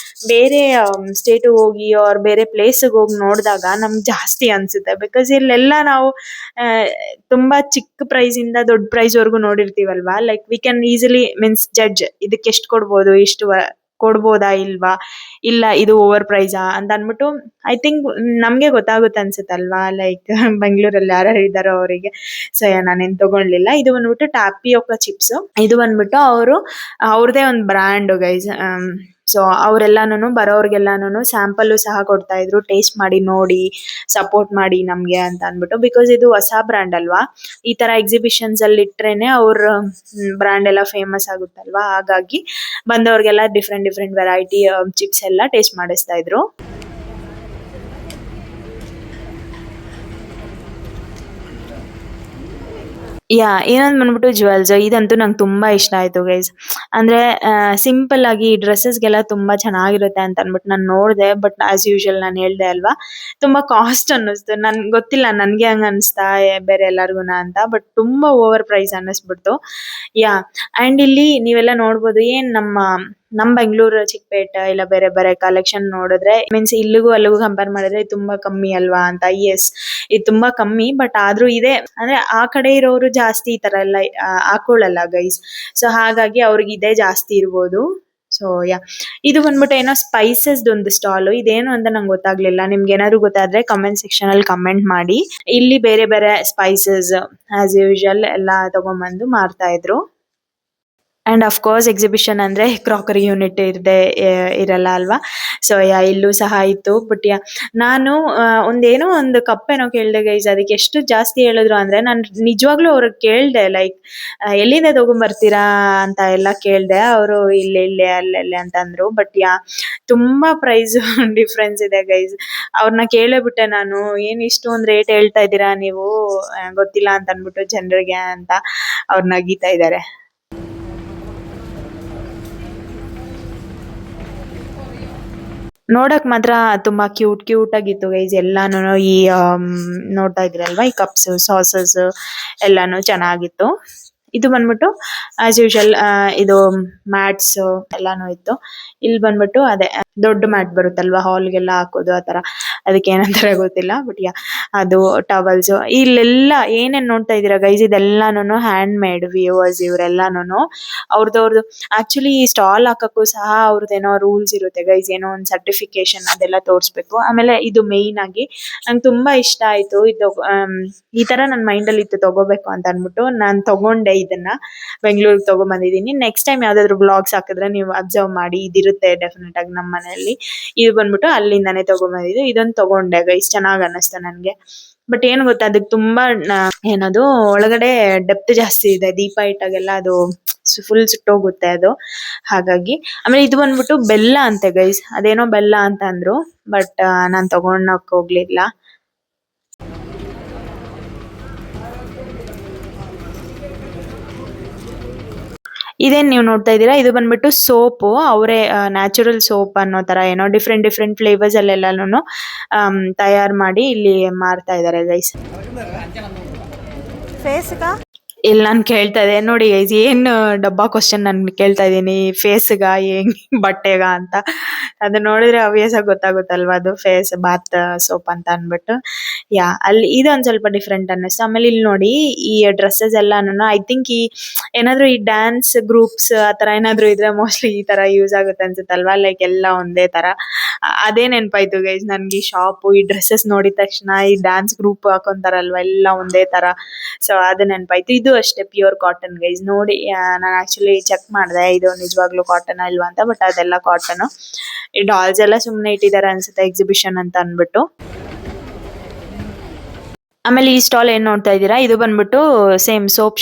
ಬೇರೆ ಸ್ಟೇಟ್ ಹೋಗಿ ಅವ್ರ ಬೇರೆ ಪ್ಲೇಸ್ ಹೋಗಿ ನೋಡಿದಾಗ ನಮ್ಗೆ ಜಾಸ್ತಿ ಅನ್ಸುತ್ತೆ. ಬಿಕಾಸ್ ಇಲ್ಲೆಲ್ಲ ನಾವು ತುಂಬಾ ಚಿಕ್ಕ ಪ್ರೈಸ್ ಇಂದ ದೊಡ್ಡ ಪ್ರೈಸ್ ವರ್ಗು ನೋಡಿರ್ತೀವಲ್ವಾ. Like we can easily means judge ಇದಕ್ಕೆ ಎಷ್ಟು ಕೊಡ್ಬೋದು, ಇಷ್ಟು ಕೊಡ್ಬೋದಾ ಇಲ್ವಾ, ಇಲ್ಲ ಇದು ಓವರ್ ಪ್ರೈಸಾ ಅಂತ ಅನ್ಬಿಟ್ಟು ಐ ಥಿಂಕ್ ನಮ್ಗೆ ಗೊತ್ತಾಗುತ್ತೆ ಅನ್ಸುತ್ತಲ್ವಾ. ಲೈಕ್ ಬೆಂಗಳೂರಲ್ಲಿ ಯಾರ್ಯಾರು ಇದ್ದಾರೋ ಅವರಿಗೆ. ಸೊ ನಾನೇನ್ ತಗೊಳ್ಲಿಲ್ಲ. ಇದು ಬಂದ್ಬಿಟ್ಟು ಟ್ಯಾಪಿಯೋಕಾ ಚಿಪ್ಸ್. ಇದು ಬಂದ್ಬಿಟ್ಟು ಅವ್ರದೇ ಒಂದು ಬ್ರ್ಯಾಂಡ್ ಗೈಸ್. ಸೊ ಅವರೆಲ್ಲಾನು ಬರೋರ್ಗೆಲ್ಲಾನು ಸ್ಯಾಂಪಲ್ ಸಹ ಕೊಡ್ತಾ ಇದ್ರು, ಟೇಸ್ಟ್ ಮಾಡಿ ನೋಡಿ ಸಪೋರ್ಟ್ ಮಾಡಿ ನಮ್ಗೆ ಅಂತ ಅನ್ಬಿಟ್ಟು. ಬಿಕಾಸ್ ಇದು ಹೊಸ ಬ್ರ್ಯಾಂಡ್ ಅಲ್ವಾ, ಈ ತರ ಎಕ್ಸಿಬಿಷನ್ಸ್ ಅಲ್ಲಿ ಇಟ್ರೇನೆ ಅವ್ರ ಬ್ರ್ಯಾಂಡ್ ಎಲ್ಲ ಫೇಮಸ್ ಆಗುತ್ತಲ್ವಾ. ಹಾಗಾಗಿ ಬಂದವ್ರಿಗೆಲ್ಲ ಡಿಫ್ರೆಂಟ್ ವೆರೈಟಿ ಚಿಪ್ಸ್ ಎಲ್ಲ ಟೇಸ್ಟ್ ಮಾಡಿಸ್ತಾ ಇದ್ರು. ಇನ್ನೊಂದು ಬಂದ್ಬಿಟ್ಟು ಜುವೆಲ್ಸ್. ಇದಂತೂ ನಂಗೆ ತುಂಬಾ ಇಷ್ಟ ಆಯ್ತು ಗೈಸ್. ಅಂದ್ರೆ ಸಿಂಪಲ್ ಆಗಿ ಡ್ರೆಸ್ಸಸ್ಗೆಲ್ಲ ತುಂಬಾ ಚೆನ್ನಾಗಿರುತ್ತೆ ಅಂತ ಅನ್ಬಿಟ್ಟು ನಾನು ನೋಡಿದೆ. ಬಟ್ ಆಸ್ ಯೂಶುವಲ್ ನಾನು ಹೇಳ್ದೆ ಅಲ್ವಾ ತುಂಬಾ ಕಾಸ್ಟ್ ಅನ್ನಿಸ್ತು. ನನ್ಗೆ ಗೊತ್ತಿಲ್ಲ ನನ್ಗೆ ಹಂಗ ಅನ್ಸ್ತಾ ಬೇರೆ ಎಲ್ಲಾರ್ಗುನ ಅಂತ. ಬಟ್ ತುಂಬಾ ಓವರ್ ಪ್ರೈಸ್ ಅನ್ನಿಸ್ಬಿಡ್ತು. ಅಂಡ್ ಇಲ್ಲಿ ನೀವೆಲ್ಲ ನೋಡ್ಬೋದು ಏನ್ ನಮ್ ಬೆಂಗಳೂರು ಚಿಕ್ಕಪೇಟೆ ಇಲ್ಲ ಬೇರೆ ಕಲೆಕ್ಷನ್ ನೋಡಿದ್ರೆ ಮೀನ್ಸ್ ಇಲ್ಲಿಗೂ ಅಲ್ಲಿಗೂ ಕಂಪೇರ್ ಮಾಡಿದ್ರೆ ತುಂಬಾ ಕಮ್ಮಿ ಅಲ್ವಾ ಅಂತ. ಎಸ್ ಇದು ತುಂಬಾ ಕಮ್ಮಿ, ಬಟ್ ಆದ್ರೂ ಇದೆ ಅಂದ್ರೆ ಆ ಕಡೆ ಇರೋರು ಜಾಸ್ತಿ ಈ ತರ ಎಲ್ಲ ಹಾಕೊಳ್ಳಲ್ಲ ಗೈಸ್. ಸೊ ಹಾಗಾಗಿ ಅವ್ರಿಗೆ ಇದೇ ಜಾಸ್ತಿ ಇರ್ಬೋದು. ಸೊ ಇದು ಬಂದ್ಬಿಟ್ಟು ಏನೋ ಸ್ಪೈಸಸ್ ಒಂದು ಸ್ಟಾಲ್. ಇದೇನು ಅಂತ ನಂಗೆ ಗೊತ್ತಾಗ್ಲಿಲ್ಲ. ನಿಮ್ಗೆ ಏನಾದ್ರು ಗೊತ್ತಾದ್ರೆ ಕಮೆಂಟ್ ಸೆಕ್ಷನ್ ಅಲ್ಲಿ ಕಮೆಂಟ್ ಮಾಡಿ. ಇಲ್ಲಿ ಬೇರೆ ಸ್ಪೈಸಸ್ ಆಸ್ ಯೂಶುವಲ್ ಎಲ್ಲ ತಗೊಂಡ್ಬಂದು ಮಾರ್ತಾ ಇದ್ರು. ಅಂಡ್ ಅಫ್ ಕೋರ್ಸ್ ಎಕ್ಸಿಬಿಷನ್ ಅಂದ್ರೆ ಕ್ರಾಕರಿ ಯೂನಿಟ್ ಇರಲ್ಲ ಅಲ್ವಾ. ಸೊ ಇಲ್ಲೂ ಸಹ ಇತ್ತು. ಬಟ್ ನಾನು ಒಂದು ಕಪ್ ಏನೋ ಕೇಳ್ದೆ ಗೈಸ್. ಅದಕ್ಕೆ ಎಷ್ಟು ಜಾಸ್ತಿ ಹೇಳಿದ್ರು ಅಂದ್ರೆ ನಾನು ನಿಜವಾಗ್ಲೂ ಅವ್ರಿಗೆ ಕೇಳ್ದೆ ಲೈಕ್ ಎಲ್ಲಿಂದ ತಗೊಂಡ್ಬರ್ತೀರಾ ಅಂತ ಎಲ್ಲ ಕೇಳ್ದೆ. ಅವರು ಇಲ್ಲೇ ಅಲ್ಲೆಲ್ಲೆ ಅಂತ ಅಂದ್ರು. ಬಟ್ ತುಂಬಾ ಪ್ರೈಸ್ ಡಿಫ್ರೆನ್ಸ್ ಇದೆ ಗೈಸ್. ಅವ್ರನ್ನ ಕೇಳೇಬಿಟ್ಟೆ ನಾನು, ಏನ್ ಇಷ್ಟೊಂದು ರೇಟ್ ಹೇಳ್ತಾ ಇದ್ದೀರಾ ನೀವು, ಗೊತ್ತಿಲ್ಲ ಅಂತ ಅನ್ಬಿಟ್ಟು ಜನರಿಗೆ ಅಂತ. ಅವ್ರು ನಗೀತಾ ಇದ್ದಾರೆ. ನೋಡಕ್ ಮಾತ್ರ ತುಂಬಾ ಕ್ಯೂಟ್ ಆಗಿತ್ತು ಗೈಸ್ ಎಲ್ಲಾನು. ನೋಡ್ತಾ ಇದ್ರಲ್ವಾ ಈ ಕಪ್ಸ್ ಸಾಸಸ್ ಎಲ್ಲಾನು ಚೆನ್ನಾಗಿತ್ತು. ಇದು ಬಂದ್ಬಿಟ್ಟು ಆಸ್ ಯೂಶುವಲ್ ಇದು ಮ್ಯಾಟ್ಸ್ ಎಲ್ಲಾನು ಇತ್ತು. ಇಲ್ಲಿ ಬಂದ್ಬಿಟ್ಟು ಅದೇ ದೊಡ್ಡ ಮ್ಯಾಟ್ ಬರುತ್ತಲ್ವಾ ಹಾಲ್ಗೆಲ್ಲ ಹಾಕೋದು ಆತರ, ಅದಕ್ಕೆ ಏನಂತಾರೆ ಗೊತ್ತಿಲ್ಲ. ಬಟ್ ಅದು ಟವಲ್ಸ್ ಇಲ್ಲೆಲ್ಲ ಏನೇನ್ ನೋಡ್ತಾ ಇದೀರಾ ಗೈಸ್ ಇದೆಲ್ಲಾನು ಹ್ಯಾಂಡ್ ಮೇಡ್ ವ್ಯೂವರ್ಸ್. ಇವರೆಲ್ಲಾನು ಅವ್ರದ್ದು ಆಕ್ಚುಲಿ ಈ ಸ್ಟಾಲ್ ಹಾಕಕ್ಕೂ ಸಹ ಅವ್ರದ್ದೇನೋ ರೂಲ್ಸ್ ಇರುತ್ತೆ ಗೈಸ್. ಏನೋ ಒಂದು ಸರ್ಟಿಫಿಕೇಶನ್ ಅದೆಲ್ಲ ತೋರಿಸ್ಬೇಕು. ಆಮೇಲೆ ಇದು ಮೇಯ್ನ್ ಆಗಿ ನಂಗೆ ತುಂಬಾ ಇಷ್ಟ ಆಯ್ತು. ಇದು ಈ ತರ ನನ್ನ ಮೈಂಡ್ ಅಲ್ಲಿ ಇತ್ತು ತಗೋಬೇಕು ಅಂತ ಅನ್ಬಿಟ್ಟು ನಾನು ತಗೊಂಡೆ. ಇದನ್ನ ಬೆಂಗಳೂರಿಗೆ ತಗೊಂಡ್ಬಂದಿದೀನಿ. ನೆಕ್ಸ್ಟ್ ಟೈಮ್ ಯಾವ್ದಾದ್ರು ಬ್ಲಾಗ್ಸ್ ಹಾಕಿದ್ರೆ ನೀವು ಅಬ್ಸರ್ವ್ ಮಾಡಿ, ಇದಿರುತ್ತೆ ಡೆಫಿನೆಟ್ ಆಗಿ ನಮ್ಮ ಮನೆ ಮನೆಯಲ್ಲಿ. ಇದು ಬಂದ್ಬಿಟ್ಟು ಅಲ್ಲಿಂದಾನೆ ತಗೊಂಬಂದಿದ್ದು. ಇದೊಂದು ತಗೊಂಡೆ ಗೈಸ್, ಚೆನ್ನಾಗ್ ಅನ್ನಿಸ್ತು ನನ್ಗೆ. ಬಟ್ ಏನು ಗೊತ್ತಾ, ಅದಕ್ಕೆ ತುಂಬಾ ಏನದು ಒಳಗಡೆ ಡೆಪ್ತ್ ಜಾಸ್ತಿ ಇದೆ. ದೀಪ ಇಟ್ಟಾಗೆಲ್ಲ ಅದು ಫುಲ್ ಸುಟ್ಟೋಗುತ್ತೆ ಅದು, ಹಾಗಾಗಿ. ಆಮೇಲೆ ಇದು ಬಂದ್ಬಿಟ್ಟು ಬೆಲ್ಲ ಅಂತೆ ಗೈಸ್, ಅದೇನೋ ಬೆಲ್ಲ ಅಂತ ಅಂದ್ರು, ಬಟ್ ನಾನ್ ತಗೊಂಡಕ್ ಹೋಗ್ಲಿಲ್ಲ. ಇದೇನ್ ನೀವು ನೋಡ್ತಾ ಇದ್ದೀರಾ, ಇದು ಬಂದ್ಬಿಟ್ಟು ಸೋಪು. ಅವರೇ ನ್ಯಾಚುರಲ್ ಸೋಪ್ ಅನ್ನೋ ತರ ಏನೋ ಡಿಫ್ರೆಂಟ್ ಡಿಫ್ರೆಂಟ್ ಫ್ಲೇವರ್ಸ್ ಅಲ್ಲೆಲ್ಲಾನು ತಯಾರು ಮಾಡಿ ಇಲ್ಲಿ ಮಾರ್ತಾ ಇದಾರೆ ಗೈಸ್. ಇಲ್ಲಿ ನಾನು ಕೇಳ್ತಾ ಇದ್ದೆ ನೋಡಿ ಗೈಸ್, ಏನ್ ಡಬ್ಬಾ ಕ್ವಶನ್ ನನ್ ಕೇಳ್ತಾ ಇದೀನಿ, ಫೇಸ್ಗ ಹೆಂಗ್ ಬಟ್ಟೆಗ ಅಂತ. ಅದು ನೋಡಿದ್ರೆ ಅಬ್ವಿಯಸ್ ಆಗಿ ಗೊತ್ತಾಗುತ್ತಲ್ವಾ, ಅದು ಫೇಸ್ ಬಾತ್ ಸೋಪ್ ಅಂತ ಅನ್ಬಿಟ್ಟು. ಅಲ್ಲಿ ಇದೊಂದ್ ಸ್ವಲ್ಪ ಡಿಫ್ರೆಂಟ್ ಅನ್ನಿಸ್ತು. ಆಮೇಲೆ ಇಲ್ಲಿ ನೋಡಿ, ಈ ಡ್ರೆಸ್ಸಸ್ ಎಲ್ಲಾನು ಐ ಥಿಂಕ್ ಈ ಏನಾದ್ರು ಈ ಡ್ಯಾನ್ಸ್ ಗ್ರೂಪ್ಸ್ ಆತರ ಏನಾದ್ರು ಇದ್ರೆ ಮೋಸ್ಟ್ಲಿ ಈ ತರ ಯೂಸ್ ಆಗುತ್ತೆ ಅನ್ಸುತ್ತಲ್ವಾ, ಲೈಕ್ ಎಲ್ಲ ಒಂದೇ ತರ. ಅದೇ ನೆನ್ಪಾಯ್ತು ಗೈಸ್ ನನ್ಗೆ, ಈ ಶಾಪ್ ಈ ಡ್ರೆಸ್ಸಸ್ ನೋಡಿದ ತಕ್ಷಣ ಈ ಡ್ಯಾನ್ಸ್ ಗ್ರೂಪ್ ಹಾಕೊಂತಾರಲ್ವಾ ಎಲ್ಲ ಒಂದೇ ತರ. ಸೊ ಅದು ನೆನ್ಪಾಯ್ತು. ಇದು ಅಷ್ಟೇ ಪ್ಯೂರ್ ಕಾಟನ್ ಗೈಸ್. ನೋಡಿ ನಾನು ಆಕ್ಚುಲಿ ಚೆಕ್ ಮಾಡಿದೆ ಇದು ನಿಜವಾಗ್ಲೂ ಕಾಟನ್ ಇಲ್ವಾ ಅಂತ, ಬಟ್ ಅದೆಲ್ಲ ಕಾಟನ್. ಈ ಡಾಲ್ಸ್ ಎಲ್ಲ ಸುಮ್ನೆ ಇಟ್ಟಿದ್ದಾರೆ ಅನ್ಸುತ್ತೆ ಎಕ್ಸಿಬಿಷನ್ ಅಂತ ಅನ್ಬಿಟ್ಟು. ಆಮೇಲೆ ಈ ಸ್ಟಾಲ್ ಏನ್ ನೋಡ್ತಾ ಇದ್ದೀರಾ, ಇದು ಬಂದ್ಬಿಟ್ಟು ಸೇಮ್ ಸೋಪ್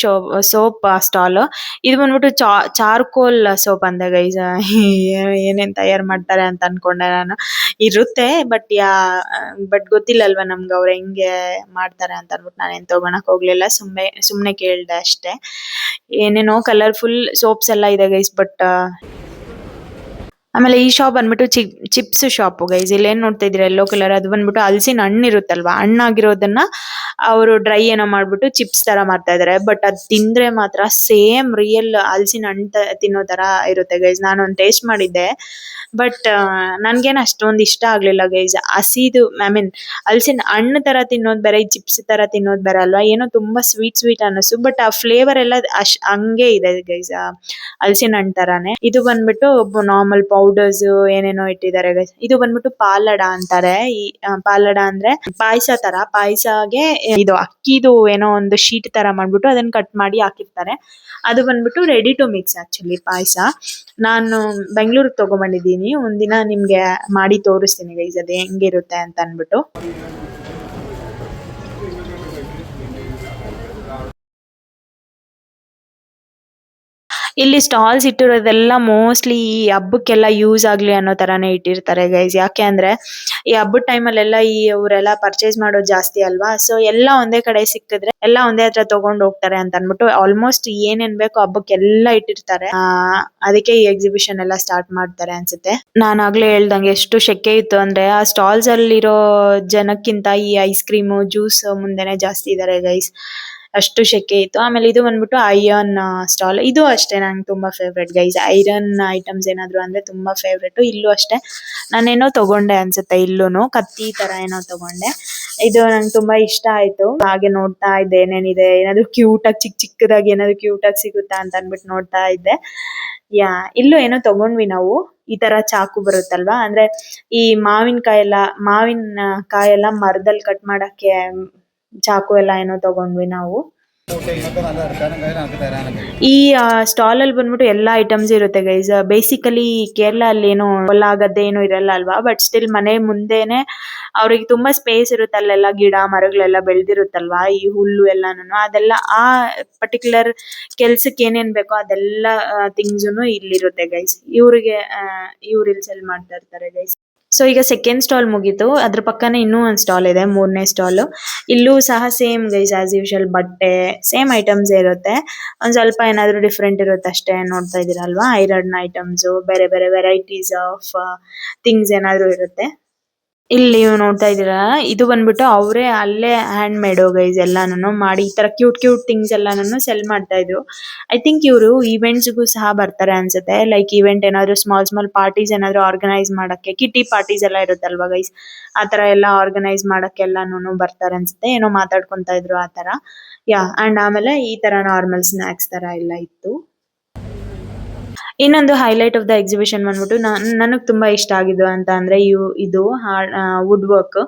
ಸ್ಟಾಲ್. ಇದು ಬಂದ್ಬಿಟ್ಟು ಚಾರ್ಕೋಲ್ ಸೋಪ್ ಅಂತ ಗೈಸ್. ಏನೇನ್ ತಯಾರು ಮಾಡ್ತಾರೆ ಅಂತ ಅನ್ಕೊಂಡೆ ನಾನು. ಇರುತ್ತೆ ಬಟ್ ಗೊತ್ತಿಲ್ಲಲ್ವಾ ನಮ್ಗೆ ಅವ್ರು ಹೆಂಗೆ ಮಾಡ್ತಾರೆ ಅಂತ ಅನ್ಬಿಟ್ಟು ನಾನೇನ್ ತಗೊಳಕ್ ಹೋಗ್ಲಿಲ್ಲ, ಸುಮ್ನೆ ಕೇಳ್ದೆ ಅಷ್ಟೇ. ಏನೇನೋ ಕಲರ್ಫುಲ್ ಸೋಪ್ಸ್ ಎಲ್ಲ ಇದೆ ಗೈಸ್, ಬಟ್ ಆಮೇಲೆ ಈ ಶಾಪ್ ಬಂದ್ಬಿಟ್ಟು ಚಿಪ್ಸ್ ಶಾಪ್ ಗೈಸ್. ಇಲ್ಲಿ ಏನ್ ನೋಡ್ತಾ ಇದ್ದೀರಾ ಯೆಲ್ಲೋ ಕಲರ್, ಅದು ಬಂದ್ಬಿಟ್ಟು ಹಲಸಿನ ಹಣ್ಣು ಇರುತ್ತಲ್ವಾ, ಹಣ್ಣಾಗಿರೋದನ್ನ ಅವರು ಡ್ರೈ ಏನೋ ಮಾಡ್ಬಿಟ್ಟು ಚಿಪ್ಸ್ ತರ ಮಾಡ್ತಾ ಇದಾರೆ. ಬಟ್ ಅದ್ ತಿಂದ್ರೆ ಮಾತ್ರ ಸೇಮ್ ರಿಯಲ್ ಹಲಸಿನ ಹಣ್ಣು ತಿನ್ನೋ ತರ ಇರುತ್ತೆ ಗೈಸ್. ನಾನು ಒಂದು ಟೇಸ್ಟ್ ಮಾಡಿದ್ದೆ, ಬಟ್ ನನ್ಗೇನು ಅಷ್ಟೊಂದು ಇಷ್ಟ ಆಗ್ಲಿಲ್ಲ ಗೈಸ್. ಹಸಿದು ಐ ಮೀನ್ ಹಲಸಿನ ಹಣ್ಣು ತರ ತಿನ್ನೋದು ಬೇರೆ, ಈ ಚಿಪ್ಸ್ ತರ ತಿನ್ನೋದು ಬೇರೆ ಅಲ್ವಾ, ಏನೋ ತುಂಬಾ ಸ್ವೀಟ್ ಅನ್ನಿಸ್ತು. ಬಟ್ ಆ ಫ್ಲೇವರ್ ಎಲ್ಲ ಹಂಗೆ ಇದೆ ಗೈಸ್, ಹಲಸಿನ ಹಣ್ಣು ತರಾನೇ. ಇದು ಬಂದ್ಬಿಟ್ಟು ನಾರ್ಮಲ್ ಪೌಡರ್ಸ್ ಏನೇನೋ ಇಟ್ಟಿದ್ದಾರೆ ಗೈಸ್. ಇದು ಬಂದ್ಬಿಟ್ಟು ಪಾಲಡ ಅಂತಾರೆ. ಈ ಪಾಲಡ ಅಂದ್ರೆ ಪಾಯಸ ತರ, ಪಾಯಸಗೆ ಇದು ಅಕ್ಕಿದು ಏನೋ ಒಂದು ಶೀಟ್ ತರ ಮಾಡ್ಬಿಟ್ಟು ಅದನ್ನ ಕಟ್ ಮಾಡಿ ಹಾಕಿರ್ತಾರೆ. ಅದು ಬಂದ್ಬಿಟ್ಟು ರೆಡಿ ಟು ಮಿಕ್ಸ್ ಆಕ್ಚುಲಿ ಪಾಯಸ. ನಾನು ಬೆಂಗಳೂರಿಗೆ ತಗೊಂಡ್ಬಂದಿದ್ದೀನಿ, ಒಂದಿನ ನಿಮ್ಗೆ ಮಾಡಿ ತೋರಿಸ್ತೀನಿ ಗೈಸ್ ಅದು ಹೆಂಗಿರುತ್ತೆ ಅಂತ ಅನ್ಬಿಟ್ಟು. ಇಲ್ಲಿ ಸ್ಟಾಲ್ಸ್ ಇಟ್ಟಿರೋದೆಲ್ಲ ಮೋಸ್ಟ್ಲಿ ಈ ಹಬ್ಬಕ್ಕೆಲ್ಲ ಯೂಸ್ ಆಗ್ಲಿ ಅನ್ನೋ ತರಾನೇ ಇಟ್ಟಿರ್ತಾರೆ ಗೈಸ್. ಯಾಕೆ ಅಂದ್ರೆ ಈ ಹಬ್ಬದ ಟೈಮಲ್ಲೆಲ್ಲ ಇವರೆಲ್ಲ ಪರ್ಚೇಸ್ ಮಾಡೋದು ಜಾಸ್ತಿ ಅಲ್ವಾ, ಸೊ ಎಲ್ಲ ಒಂದೇ ಕಡೆ ಸಿಕ್ಕಿದ್ರೆ ಎಲ್ಲ ಒಂದೇ ಹತ್ರ ತಗೊಂಡ್ ಹೋಗ್ತಾರೆ ಅಂತ ಅನ್ಬಿಟ್ಟು ಆಲ್ಮೋಸ್ಟ್ ಏನೇನ್ ಬೇಕೋ ಹಬ್ಬಕ್ಕೆಲ್ಲ ಇಟ್ಟಿರ್ತಾರೆ. ಅದಕ್ಕೆ ಈ ಎಕ್ಸಿಬಿಷನ್ ಎಲ್ಲ ಸ್ಟಾರ್ಟ್ ಮಾಡ್ತಾರೆ ಅನ್ಸುತ್ತೆ. ನಾನು ಆಗ್ಲೇ ಹೇಳ್ದಂಗೆ ಎಷ್ಟು ಶೆಕೆ ಇತ್ತು ಅಂದ್ರೆ ಆ ಸ್ಟಾಲ್ಸ್ ಅಲ್ಲಿರೋ ಜನಕ್ಕಿಂತ ಈ ಐಸ್ ಕ್ರೀಮು ಜ್ಯೂಸ್ ಮುಂದೆನೆ ಜಾಸ್ತಿ ಇದಾರೆ ಗೈಸ್, ಅಷ್ಟು ಶೆಕೆ ಇತ್ತು. ಆಮೇಲೆ ಇದು ಬಂದ್ಬಿಟ್ಟು ಐರನ್ ಸ್ಟಾಲ್. ಇದು ಅಷ್ಟೇ ನಂಗೆ ತುಂಬಾ ಫೇವ್ರೆಟ್ ಗೈಸ್, ಐರನ್ ಐಟಮ್ಸ್ ಏನಾದ್ರು ಅಂದ್ರೆ ತುಂಬಾ ಫೇವ್ರೆಟ್. ಇಲ್ಲೂ ಅಷ್ಟೇ ನಾನೇನೋ ತಗೊಂಡೆ ಅನ್ಸುತ್ತೆ, ಇಲ್ಲೂನು ಕತ್ತಿ ತರ ಏನೋ ತಗೊಂಡೆ. ಇದು ನಂಗೆ ತುಂಬಾ ಇಷ್ಟ ಆಯ್ತು. ಹಾಗೆ ನೋಡ್ತಾ ಇದ್ದೆ ಏನೇನಿದೆ, ಏನಾದ್ರು ಕ್ಯೂಟ್ ಆಗಿ ಚಿಕ್ಕದಾಗಿ ಏನಾದ್ರು ಕ್ಯೂಟ್ ಆಗಿ ಸಿಗುತ್ತಾ ಅಂತ ಅನ್ಬಿಟ್ಟು ನೋಡ್ತಾ ಇದ್ದೆ. ಇಲ್ಲೂ ಏನೋ ತಗೊಂಡ್ವಿ ನಾವು, ಈ ತರ ಚಾಕು ಬರುತ್ತಲ್ವಾ, ಅಂದ್ರೆ ಈ ಮಾವಿನ ಕಾಯೆಲ್ಲ ಮರದಲ್ಲಿ ಕಟ್ ಮಾಡಕ್ಕೆ ಚಾಕು ಎಲ್ಲ ಏನೋ ತಗೊಂಡ್ವಿ ನಾವು. ಈ ಸ್ಟಾಲ್ ಅಲ್ಲಿ ಬಂದ್ಬಿಟ್ಟು ಎಲ್ಲಾ ಐಟಮ್ಸ್ ಇರುತ್ತೆ ಗೈಸ್. ಬೇಸಿಕಲಿ ಕೇರಳ ಅಲ್ಲಿ ಏನು ಹೊಲ ಗದ್ದೆ ಏನು ಇರಲ್ಲ ಅಲ್ವಾ, ಬಟ್ ಸ್ಟಿಲ್ ಮನೆ ಮುಂದೆನೆ ಅವ್ರಿಗೆ ತುಂಬಾ ಸ್ಪೇಸ್ ಇರುತ್ತೆ, ಅಲ್ಲೆಲ್ಲ ಗಿಡ ಮರಗಳೆಲ್ಲ ಬೆಳೆದಿರುತ್ತಲ್ವಾ, ಈ ಹುಲ್ಲು ಎಲ್ಲಾನು, ಅದೆಲ್ಲ ಆ ಪರ್ಟಿಕ್ಯುಲರ್ ಕೆಲ್ಸಕ್ಕೆ ಏನೇನ್ ಬೇಕೋ ಅದೆಲ್ಲ ಥಿಂಗ್ಸ್ನು ಇಲ್ಲಿರುತ್ತೆ ಗೈಸ್. ಇವ್ರು ಇಲ್ಲಿ ಸೆಲ್ ಮಾಡ್ತಾ ಇರ್ತಾರೆ ಗೈಸ್. ಸೊ ಈಗ ಸೆಕೆಂಡ್ ಸ್ಟಾಲ್ ಮುಗೀತು, ಅದ್ರ ಪಕ್ಕನೇ ಇನ್ನೂ ಒಂದು ಸ್ಟಾಲ್ ಇದೆ, ಮೂರನೇ ಸ್ಟಾಲ್. ಇಲ್ಲೂ ಸಹ ಸೇಮ್ ಗೈಸ್ ಆಸ್ ಯೂಶುವಲ್ ಬಟ್ಟೆ ಸೇಮ್ ಐಟಮ್ಸ್ ಇರುತ್ತೆ, ಒಂದ್ ಸ್ವಲ್ಪ ಏನಾದ್ರು ಡಿಫ್ರೆಂಟ್ ಇರುತ್ತೆ ಅಷ್ಟೇ. ನೋಡ್ತಾ ಇದೀರಲ್ವಾ ಐರನ್ ಐಟಮ್ಸ್, ಬೇರೆ ಬೇರೆ ವೆರೈಟೀಸ್ ಆಫ್ ಥಿಂಗ್ಸ್ ಏನಾದ್ರು ಇರುತ್ತೆ. ಇಲ್ಲಿ ನೋಡ್ತಾ ಇದೀರಾ, ಇದು ಬಂದ್ಬಿಟ್ಟು ಅವರೇ ಅಲ್ಲೇ ಹ್ಯಾಂಡ್ ಮೇಡ್ ಗೈಸ್ ಎಲ್ಲಾನು ಮಾಡಿ ಈ ತರ ಕ್ಯೂಟ್ ಥಿಂಗ್ಸ್ ಎಲ್ಲಾನು ಸೆಲ್ ಮಾಡ್ತಾ ಇದ್ರು. ಐ ಥಿಂಕ್ ಇವರು ಈವೆಂಟ್ಸ್ಗೂ ಸಹ ಬರ್ತಾರೆ ಅನ್ಸುತ್ತೆ, ಲೈಕ್ ಈವೆಂಟ್ ಏನಾದ್ರು ಸ್ಮಾಲ್ ಪಾರ್ಟೀಸ್ ಏನಾದ್ರು ಆರ್ಗನೈಸ್ ಮಾಡಕ್ಕೆ, ಕಿಟಿ ಪಾರ್ಟೀಸ್ ಎಲ್ಲ ಇರುತ್ತಲ್ವಾ ಗೈಸ್, ಆತರ ಎಲ್ಲ ಆರ್ಗನೈಸ್ ಮಾಡಕ್ಕೆ ಎಲ್ಲಾನು ಬರ್ತಾರೆ ಅನ್ಸುತ್ತೆ. ಏನೋ ಮಾತಾಡ್ಕೊಂತ ಇದ್ರು ಆತರ. ಅಂಡ್ ಆಮೇಲೆ ಈ ತರ ನಾರ್ಮಲ್ ಸ್ನಾಕ್ಸ್ ತರ ಎಲ್ಲ ಇತ್ತು. ಇನ್ನೊಂದು ಹೈಲೈಟ್ ಆಫ್ ದ ಎಕ್ಸಿಬಿಷನ್ ಬಂದ್ಬಿಟ್ಟು ನನಗೆ ತುಂಬಾ ಇಷ್ಟ ಆಗಿದ್ದು ಅಂತ ಅಂದ್ರೆ ಇದು ವುಡ್ ವರ್ಕ್.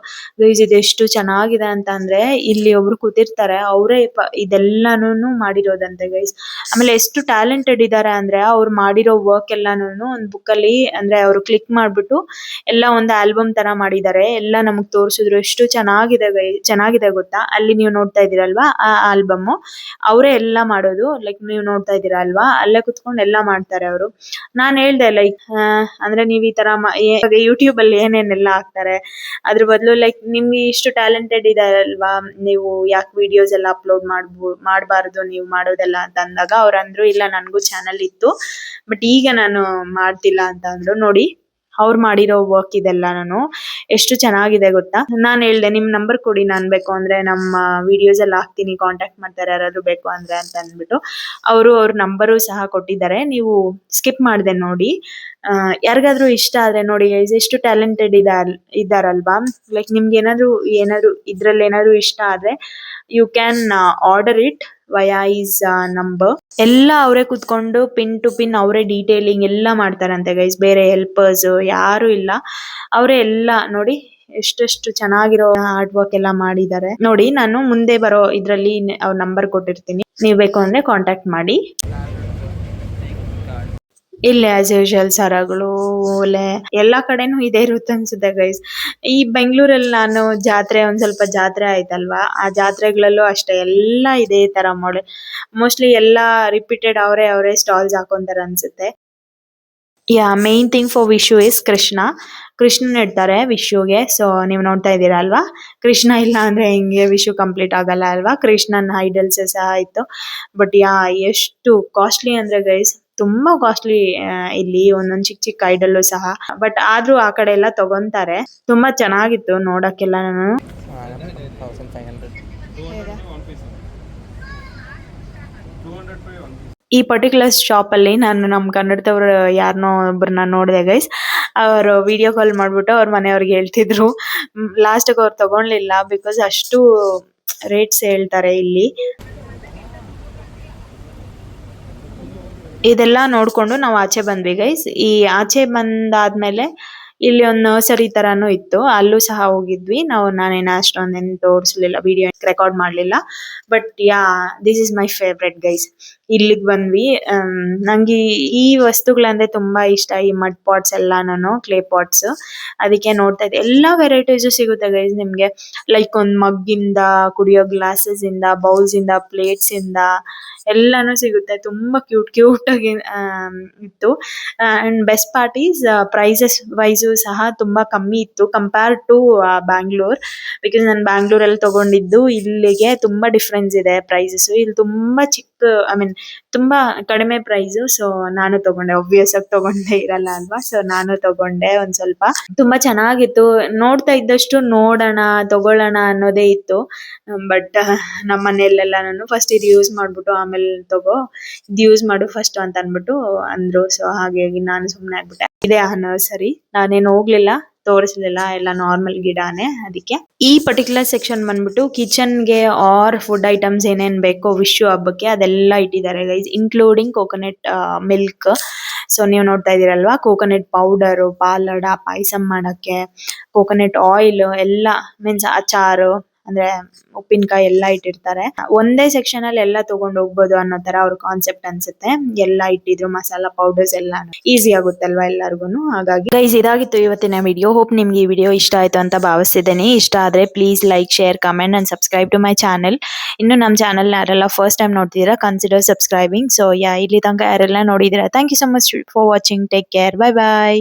ಇದು ಎಷ್ಟು ಚೆನ್ನಾಗಿದೆ ಅಂತ ಅಂದ್ರೆ ಇಲ್ಲಿ ಒಬ್ರು ಕೂತಿರ್ತಾರೆ, ಅವರೇ ಇದೆಲ್ಲಾನು ಮಾಡಿರೋದಂತೆ ಗೈಸ್. ಆಮೇಲೆ ಎಷ್ಟು ಟ್ಯಾಲೆಂಟೆಡ್ ಇದ್ದಾರೆ ಅಂದ್ರೆ ಅವ್ರು ಮಾಡಿರೋ ವರ್ಕ್ ಎಲ್ಲಾನು ಒಂದು ಬುಕ್ ಅಲ್ಲಿ ಅಂದ್ರೆ ಅವರು ಕ್ಲಿಕ್ ಮಾಡ್ಬಿಟ್ಟು ಎಲ್ಲ ಒಂದು ಆಲ್ಬಮ್ ತರ ಮಾಡಿದ್ದಾರೆ. ಎಲ್ಲ ನಮಗ್ ತೋರಿಸಿದ್ರು, ಎಷ್ಟು ಚೆನ್ನಾಗಿದೆ ಗೊತ್ತಾ. ಅಲ್ಲಿ ನೀವು ನೋಡ್ತಾ ಇದ್ದೀರಲ್ವಾ ಆ ಆಲ್ಬಮ್, ಅವರೇ ಎಲ್ಲ ಮಾಡೋದು. ಲೈಕ್ ನೀವು ನೋಡ್ತಾ ಇದ್ದೀರಾ ಅಲ್ವಾ, ಅಲ್ಲೇ ಕುತ್ಕೊಂಡು ಎಲ್ಲ ಮಾಡ್ತಾರೆ ಅವರು. ನಾನ್ ಹೇಳ್ದೆ ಲೈಕ್ ಅಂದ್ರೆ ನೀವ್ ಈ ತರ ಯೂಟ್ಯೂಬ್ ಅಲ್ಲಿ ಏನೇನೆಲ್ಲ ಹಾಕ್ತಾರೆ, ಅದ್ರ ಬದಲು ಲೈಕ್ ನಿಮ್ಗೆ ಇಷ್ಟು ಟ್ಯಾಲೆಂಟೆಡ್ ಇದೆ ಅಲ್ವಾ, ನೀವು ಯಾಕೆ ವಿಡಿಯೋಸ್ ಎಲ್ಲ ಅಪ್ಲೋಡ್ ಮಾಡಬಾರದು ನೀವು ಮಾಡೋದೆಲ್ಲ ಅಂತ ಅಂದಾಗ ಅವ್ರು ಅಂದ್ರು, ಇಲ್ಲ ನನ್ಗೂ ಚಾನಲ್ ಇತ್ತು ಬಟ್ ಈಗ ನಾನು ಮಾಡ್ತಿಲ್ಲ ಅಂತ ಅಂದ್ರು. ನೋಡಿ ಅವ್ರು ಮಾಡಿರೋ ವರ್ಕ್ ಇದೆಲ್ಲ ನಾನು ಎಷ್ಟು ಚೆನ್ನಾಗಿದೆ ಗೊತ್ತಾ. ನಾನ್ ಹೇಳ್ದೆ ನಿಮ್ ನಂಬರ್ ಕೊಡಿ, ನಾನ್ ಬೇಕು ಅಂದ್ರೆ ನಮ್ಮ ವಿಡಿಯೋಸ್ ಎಲ್ಲ ಹಾಕ್ತೀನಿ, ಕಾಂಟ್ಯಾಕ್ಟ್ ಮಾಡ್ತಾರೆ ಯಾರಾದ್ರು ಬೇಕು ಅಂದ್ರೆ ಅಂತ ಅಂದ್ಬಿಟ್ಟು ಅವ್ರ ನಂಬರು ಸಹ ಕೊಟ್ಟಿದ್ದಾರೆ. ನೀವು ಸ್ಕಿಪ್ ಮಾಡ್ದೆ ನೋಡಿ. ಯಾರಿಗಾದ್ರೂ ಇಷ್ಟ ಆದ್ರೆ ನೋಡಿ ಗೈಸ್, ಎಷ್ಟು ಟ್ಯಾಲೆಂಟೆಡ್ ಇದಾರಲ್ವಾ. ಲೈಕ್ ನಿಮ್ಗೆ ಏನಾದ್ರು ಇದ್ರಲ್ಲಿ ಏನಾದ್ರು ಇಷ್ಟ ಆದ್ರೆ you can order it via this number. ಎಲ್ಲ ಅವರೇ ಕುತ್ಕೊಂಡು ಪಿನ್ ಟು ಪಿನ್ ಅವರೇ ಡೀಟೇಲಿಂಗ್ ಎಲ್ಲ ಮಾಡ್ತಾರಂತೆ ಗೈಸ್. ಬೇರೆ ಹೆಲ್ಪರ್ಸ್ ಯಾರು ಇಲ್ಲ, ಅವರೇ ಎಲ್ಲ. ನೋಡಿ ಎಷ್ಟೆಷ್ಟು ಚೆನ್ನಾಗಿರೋ ಆರ್ಟ್ ವರ್ಕ್ ಎಲ್ಲ ಮಾಡಿದ್ದಾರೆ ನೋಡಿ. ನಾನು ಮುಂದೆ ಬರೋ ಇದ್ರಲ್ಲಿ ಅವ್ರ ನಂಬರ್ ಕೊಟ್ಟಿರ್ತೀನಿ, ನೀವ್ ಬೇಕು ಅಂದ್ರೆ ಕಾಂಟ್ಯಾಕ್ಟ್ ಮಾಡಿ. ಇಲ್ಲಿ ಆಸ್ ಯೂಶುವಲ್ ಸರಗಳು, ಓಲೆ ಎಲ್ಲಾ ಕಡೆನೂ ಇದೇ ಇರುತ್ತೆ ಅನ್ಸುತ್ತೆ ಗೈಸ್. ಈ ಬೆಂಗಳೂರಲ್ಲಿ ನಾನು ಒಂದ್ ಸ್ವಲ್ಪ ಜಾತ್ರೆ ಆಯ್ತಲ್ವಾ, ಆ ಜಾತ್ರೆಗಳಲ್ಲೂ ಅಷ್ಟೇ ಎಲ್ಲ ಇದೇ ತರ ಮಾಡಿ ಮೋಸ್ಟ್ಲಿ ಎಲ್ಲಾ ರಿಪೀಟೆಡ್ ಅವರೇ ಸ್ಟಾಲ್ಸ್ ಹಾಕೊಂತಾರೆ ಅನ್ಸುತ್ತೆ. Main thing for Vishu is Krishnan ಇಡ್ತಾರೆ ವಿಶುಗೆ. ಸೊ ನೀವು ನೋಡ್ತಾ ಇದ್ದೀರಾ ಅಲ್ವಾ, ಕೃಷ್ಣ ಇಲ್ಲ ಅಂದ್ರೆ ಹಿಂಗೆ ವಿಶು ಕಂಪ್ಲೀಟ್ ಆಗಲ್ಲ ಅಲ್ವಾ. ಕೃಷ್ಣನ್ ಐಡಲ್ಸ್ ಸಹ ಇತ್ತು. ಬಟ್ ಎಷ್ಟು ಕಾಸ್ಟ್ಲಿ ಅಂದ್ರೆ ಗೈಸ್, ತುಂಬಾ ಕಾಸ್ಟ್ಲಿ. ಇಲ್ಲಿ ಒಂದೊಂದ್ ಚಿಕ್ಕ ಐಡಲ್ಲು ಸಹ. ಬಟ್ ಆದ್ರೂ ಆ ಕಡೆ ಎಲ್ಲ ತಗೊಂತಾರೆ. ತುಂಬಾ ಚೆನ್ನಾಗಿತ್ತು ನೋಡಕ್ಕೆಲ್ಲಾನು. ಈ ಪರ್ಟಿಕ್ಯುಲರ್ ಶಾಪ್ ಅಲ್ಲಿ ನಾನು ನಮ್ ಕನ್ನಡದವ್ರು ಯಾರನ್ನೋ ಒಬ್ಬರನ್ನ ನೋಡಿದೆ ಗೈಸ್. ಅವರು ವಿಡಿಯೋ ಕಾಲ್ ಮಾಡ್ಬಿಟ್ಟು ಅವ್ರ ಮನೆಯವ್ರಿಗೆ ಹೇಳ್ತಿದ್ರು. ಲಾಸ್ಟ್ ಅವ್ರು ತಗೊಳ್ಳಿಲ್ಲ, ಬಿಕಾಸ್ ಅಷ್ಟು ರೇಟ್ಸ್ ಹೇಳ್ತಾರೆ ಇಲ್ಲಿ. ಇದೆಲ್ಲ ನೋಡ್ಕೊಂಡು ನಾವು ಆಚೆ ಬಂದ್ವಿ ಗೈಸ್. ಈ ಆಚೆ ಬಂದಾದ್ಮೇಲೆ ಇಲ್ಲಿ ಒಂದು ನರ್ಸರಿ ತರಾನು ಇತ್ತು, ಅಲ್ಲೂ ಸಹ ಹೋಗಿದ್ವಿ ನಾವು. ನಾನೇನ ಅಷ್ಟೊಂದೇನು ತೋರಿಸ್ಲಿಲ್ಲ, ವಿಡಿಯೋ ರೆಕಾರ್ಡ್ ಮಾಡ್ಲಿಲ್ಲ. But this is my favourite guys. ಇಲ್ಲಿಗೆ ಬಂದ್ವಿ. ನಂಗೆ ಈ ವಸ್ತುಗಳಂದ್ರೆ ತುಂಬಾ ಇಷ್ಟ, ಈ ಮಡ್ ಪಾಟ್ಸ್ ಎಲ್ಲಾನು, ಕ್ಲೇ ಪಾಟ್ಸ್. ಅದಕ್ಕೆ ನೋಡ್ತಾ ಇದ್ದೆ, ಎಲ್ಲಾ ವೆರೈಟೀಸ್ ಸಿಗುತ್ತೆ ಗೈಸ್ ನಿಮ್ಗೆ. ಲೈಕ್ ಒಂದ್ ಮಗ್ ಇಂದ, ಕುಡಿಯೋ ಗ್ಲಾಸಸ್ ಇಂದ, ಬೌಲ್ಸ್ ಇಂದ, ಪ್ಲೇಟ್ಸ್ ಇಂದ ಎಲ್ಲಾನು ಸಿಗುತ್ತೆ. ತುಂಬಾ ಕ್ಯೂಟ್ ಆಗಿ ಇತ್ತು. And best part is prices wise ಸಹ ತುಂಬಾ ಕಮ್ಮಿ ಇತ್ತು ಕಂಪೇರ್ ಟು ಬ್ಯಾಂಗ್ಳೂರ್. ಬಿಕಾಸ್ ನಾನು ಬ್ಯಾಂಗ್ಳೂರಲ್ಲಿ ತಗೊಂಡಿದ್ದು, ಇಲ್ಲಿಗೆ ತುಂಬಾ ಡಿಫ್ರೆನ್ಸ್ ಇದೆ ಪ್ರೈಸಸ್. ಇಲ್ಲಿ ತುಂಬಾ ತುಂಬಾ ಕಡಿಮೆ ಪ್ರೈಸ್. ಸೊ ನಾನು ತಗೊಂಡೆ, ಒಬ್ವಿಯಸ್ ಆಗಿ ತಗೊಂಡೇ ಇರಲ್ಲ ಅಲ್ವಾ. ಸೊ ನಾನು ತಗೊಂಡೆ ಒಂದ್ ಸ್ವಲ್ಪ. ತುಂಬಾ ಚೆನ್ನಾಗಿತ್ತು. ನೋಡ್ತಾ ಇದ್ದಷ್ಟು ನೋಡೋಣ ತಗೊಳ್ಳೋಣ ಅನ್ನೋದೇ ಇತ್ತು. ಬಟ್ ನಮ್ಮ ಮನೆಯಲ್ಲೆಲ್ಲ ನಾನು ಫಸ್ಟ್ ಇದು ಯೂಸ್ ಮಾಡ್ಬಿಟ್ಟು ಆಮೇಲೆ ಇದು ಯೂಸ್ ಮಾಡು ಫಸ್ಟ್ ಅಂತ ಅನ್ಬಿಟ್ಟು ಅಂದ್ರು. ಸೊ ಹಾಗಾಗಿ ನಾನು ಸುಮ್ನೆ ಆಗ್ಬಿಟ್ಟೆ. ಇದೇ ಆ ನರ್ಸರಿ, ನಾನೇನು ಹೋಗ್ಲಿಲ್ಲ, ತೋರಿಸ್ಲಿಲ್ಲ, ಎಲ್ಲ ನಾರ್ಮಲ್ ಗಿಡಾನೇ. ಅದಕ್ಕೆ ಈ ಪರ್ಟಿಕ್ಯುಲರ್ ಸೆಕ್ಷನ್ ಬಂದ್ಬಿಟ್ಟು ಕಿಚನ್ಗೆ ಆರ್ ಫುಡ್ ಐಟಮ್ಸ್ ಏನೇನ್ ಬೇಕೋ ವಿಶು ಹಬ್ಬಕ್ಕೆ ಅದೆಲ್ಲ ಇಟ್ಟಿದ್ದಾರೆ guys, including coconut milk. So ನೀವು ನೋಡ್ತಾ ಇದೀರಲ್ವಾ, ಕೋಕೋನಟ್ ಪೌಡರ್, ಪಾಲಡ, ಪಾಯಸ ಮಾಡಕ್ಕೆ, ಕೋಕೋನಟ್ ಆಯಿಲ್ ಎಲ್ಲ, ಮೀನ್ಸ್ ಅಚಾರು ಅಂದ್ರೆ ಉಪ್ಪಿನಕಾಯಿ ಎಲ್ಲ ಇಟ್ಟಿರ್ತಾರೆ. ಒಂದೇ ಸೆಕ್ಷನ್ ಅಲ್ಲಿ ಎಲ್ಲ ತಗೊಂಡ್ ಹೋಗ್ಬೋದು ಅನ್ನೋ ತರ ಅವ್ರ ಕಾನ್ಸೆಪ್ಟ್ ಅನ್ಸುತ್ತೆ. ಎಲ್ಲ ಇಟ್ಟಿದ್ರು, ಮಸಾಲಾ ಪೌಡರ್ಸ್ ಎಲ್ಲ ಈಸಿ ಆಗುತ್ತಲ್ವಾ ಎಲ್ಲರಿಗೂ. ಹಾಗಾಗಿ ಗೈಸ್ ಇದಾಗಿತ್ತು ಇವತ್ತಿನ ವಿಡಿಯೋ. ಹೋಪ್ ನಿಮ್ಗೆ ಈ ವಿಡಿಯೋ ಇಷ್ಟ ಆಯ್ತು ಅಂತ ಭಾವಿಸ್ತಿದ್ದೀನಿ. ಇಷ್ಟ ಆದ್ರೆ please like, share, comment and subscribe to my channel. ಇನ್ನು ನಮ್ಮ ಚಾನಲ್ ಯಾರೆಲ್ಲ ಫಸ್ಟ್ ಟೈಮ್ ನೋಡ್ತಿದ್ದೀರಾ, ಕನ್ಸಿಡರ್ ಸಬ್ಸ್ಕ್ರೈಬಿಂಗ್. ಸೊ ಇಲ್ಲಿ ತನಕ ಯಾರೆಲ್ಲ ನೋಡಿದೀರಾ, thank you so much for watching. Take care, bye bye.